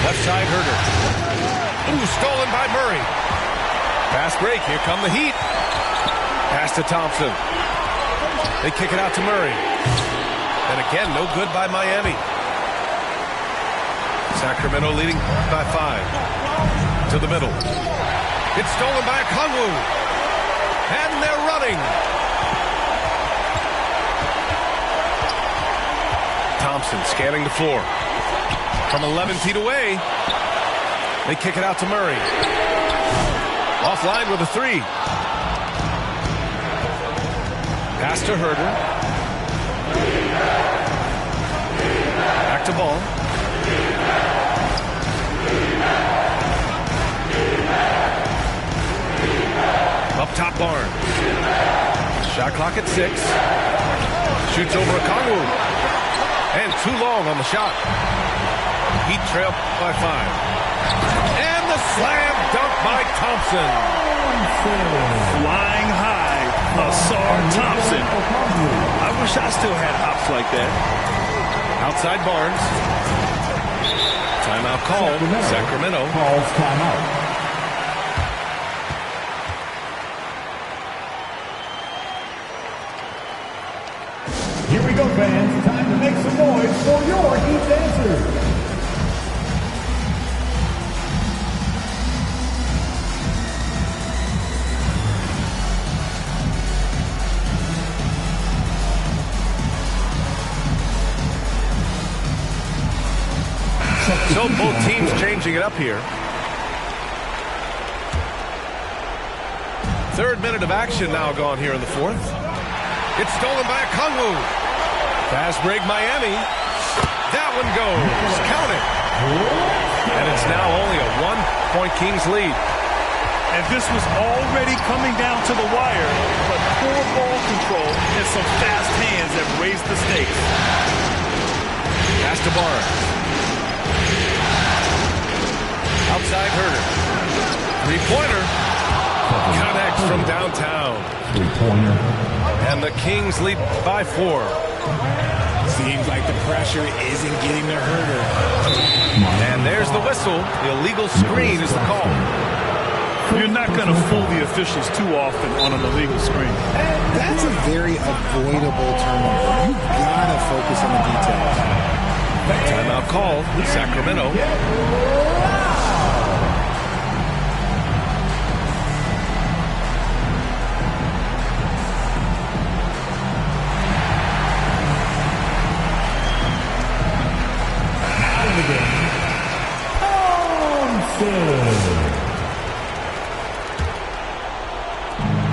Left side, Herder. Ooh, stolen by Murray. Fast break. Here come the Heat. Pass to Thompson. They kick it out to Murray. And again, no good by Miami. Sacramento leading by 5. To the middle. It's stolen by Okongwu. And they're running. Thompson scanning the floor. From 11 feet away. They kick it out to Murray. Offline with a 3. Pass to Herder. Back to Ball. Up top, Barnes. Shot clock at 6. Shoots over Okongwu. And too long on the shot. Heat trail by 5. And the slam dunk by Thompson. Flying high, Asar Thompson. I wish I still had hops like that. Outside Barnes. Timeout called. Sacramento calls timeout. Here we go, fans. Time to make some noise for your Heat dancers. go. Both teams changing it up here. Third minute of action now gone here in the fourth. It's stolen by a Kongwu. Fast break Miami. That one goes. Count it. And it's now only a 1-point Kings lead. And this was already coming down to the wire, but poor ball control and some fast hands have raised the stakes. Pass to Barnes. Outside Herder. Three-pointer. Connects from downtown. Three-pointer. And the Kings lead by 4. Seems like the pressure isn't getting to Herder. And there's the whistle. The illegal screen is the call. You're not going to fool the officials too often on an illegal screen. That's a very avoidable turnover. You gotta focus on the details. Timeout called. Sacramento.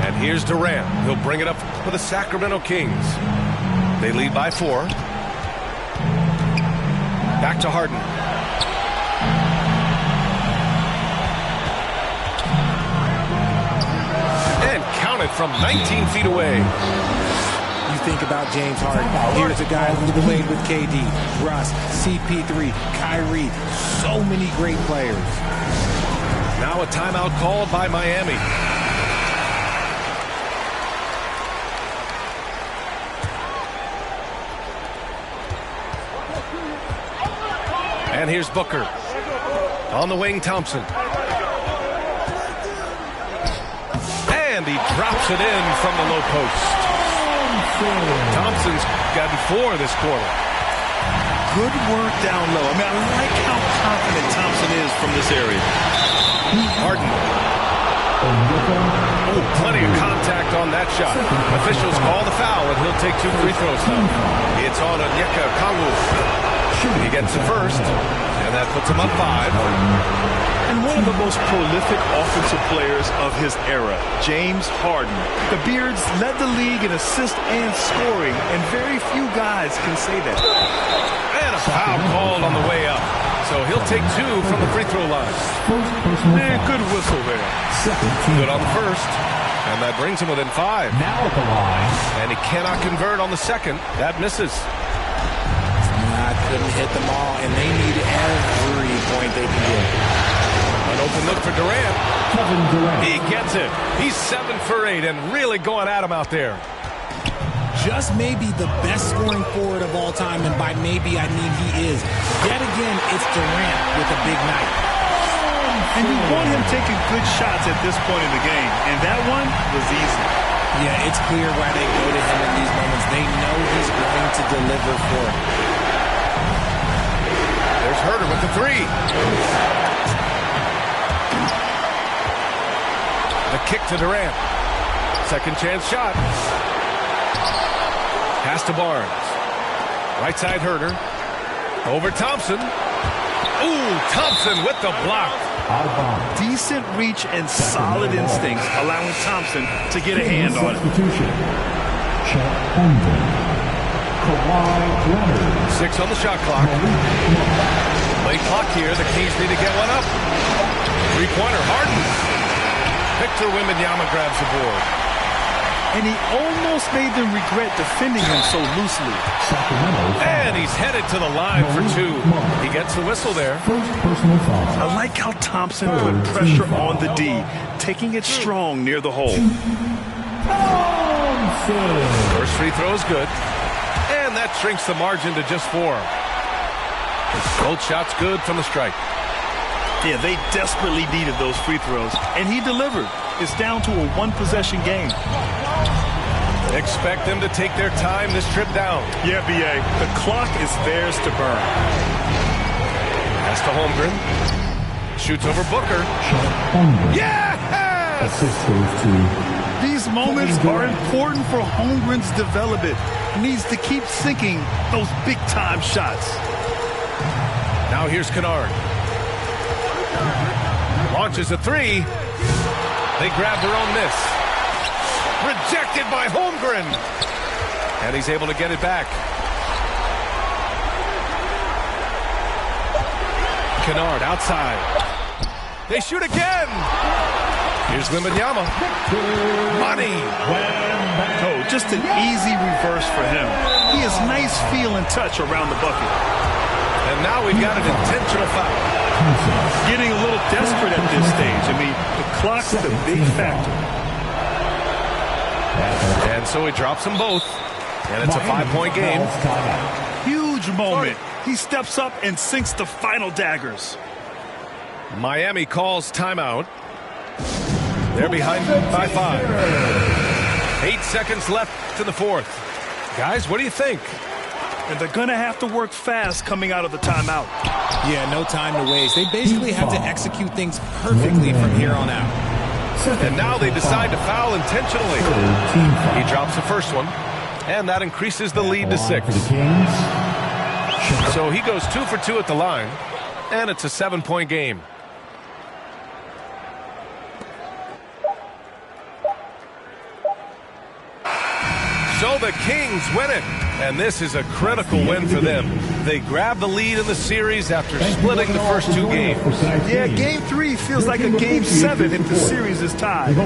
And here's Durant. He'll bring it up for the Sacramento Kings. They lead by 4. Back to Harden. And counted from 19 feet away. You think about James Harden. Here's a guy who played with KD, Russ, CP3, Kyrie. So many great players. Now a timeout called by Miami. And here's Booker. On the wing, Thompson. And he drops it in from the low post. Thompson's gotten 4 this quarter. Good work down low. I mean, I like how confident Thompson is from this area. Harden. Oh, plenty of contact on that shot. Officials call the foul, and he'll take 2 free throws now. It's on Onyeka Okongwu. He gets the first, and that puts him up 5. And one of the most prolific offensive players of his era, James Harden. The Beards led the league in assists and scoring, and very few guys can say that. And a foul called on the way up. So he'll take 2 from the free throw line. Man, good whistle there. Good on the first. And that brings him within 5. Now at the line. And he cannot convert on the second. That misses. Couldn't hit them all, and they need every point they can get. An open look for Durant. Kevin Durant. He gets it. He's 7 for 8 and really going at him out there. Just maybe the best scoring forward of all time, and by maybe I mean he is. Yet again, it's Durant with a big night. And you want him taking good shots at this point in the game, and that one was easy. Yeah, it's clear why they go to him in these moments. They know he's going to deliver for him. There's Herder with the 3. The kick to Durant. Second chance shot. Pass to Barnes. Right side Herder. Over Thompson. Ooh, Thompson with the block. Decent reach and solid instincts, allowing Thompson to get a hand on it. 6 on the shot clock. Late clock here. The Kings need to get one up. Three-pointer. Harden. Victor Wembanyama grabs the board. And he almost made them regret defending him so loosely. And he's headed to the line for 2. He gets the whistle there. I like how Thompson put pressure on the D, taking it strong near the hole. First free throw is good. And that shrinks the margin to just 4. Both shots good from the stripe. Yeah, they desperately needed those free throws, and he delivered. It's down to a 1-possession game. Expect them to take their time this trip down. Yeah, B.A., the clock is theirs to burn. Pass to Holmgren. Shoots over Booker. Yes! These moments are important for Holmgren's development. He needs to keep sinking those big-time shots. Now here's Kennard. Launches a three. They grab their own miss. Rejected by Holmgren. And he's able to get it back. Kennard outside. They shoot again. Here's Wembanyama. Money. Oh, just an easy reverse for him. He has nice feel and touch around the bucket. And now we've got an intentional foul. Getting a little desperate at this stage. I mean, the clock's the big factor. And so he drops them both. And it's a 5-point game. Huge moment. He steps up and sinks the final daggers. Miami calls timeout. They're behind by 5. 8 seconds left in the fourth. Guys, what do you think? And they're going to have to work fast coming out of the timeout. Yeah, no time to waste. They basically have to execute things perfectly from here on out. And now they decide to foul intentionally. He drops the first one, and that increases the lead to 6. So he goes 2 for 2 at the line, and it's a 7-point game. So the Kings win it, and this is a critical win for them. They grab the lead in the series after splitting the first 2 games. Yeah, Game 3 feels like a Game 7 if the series is tied.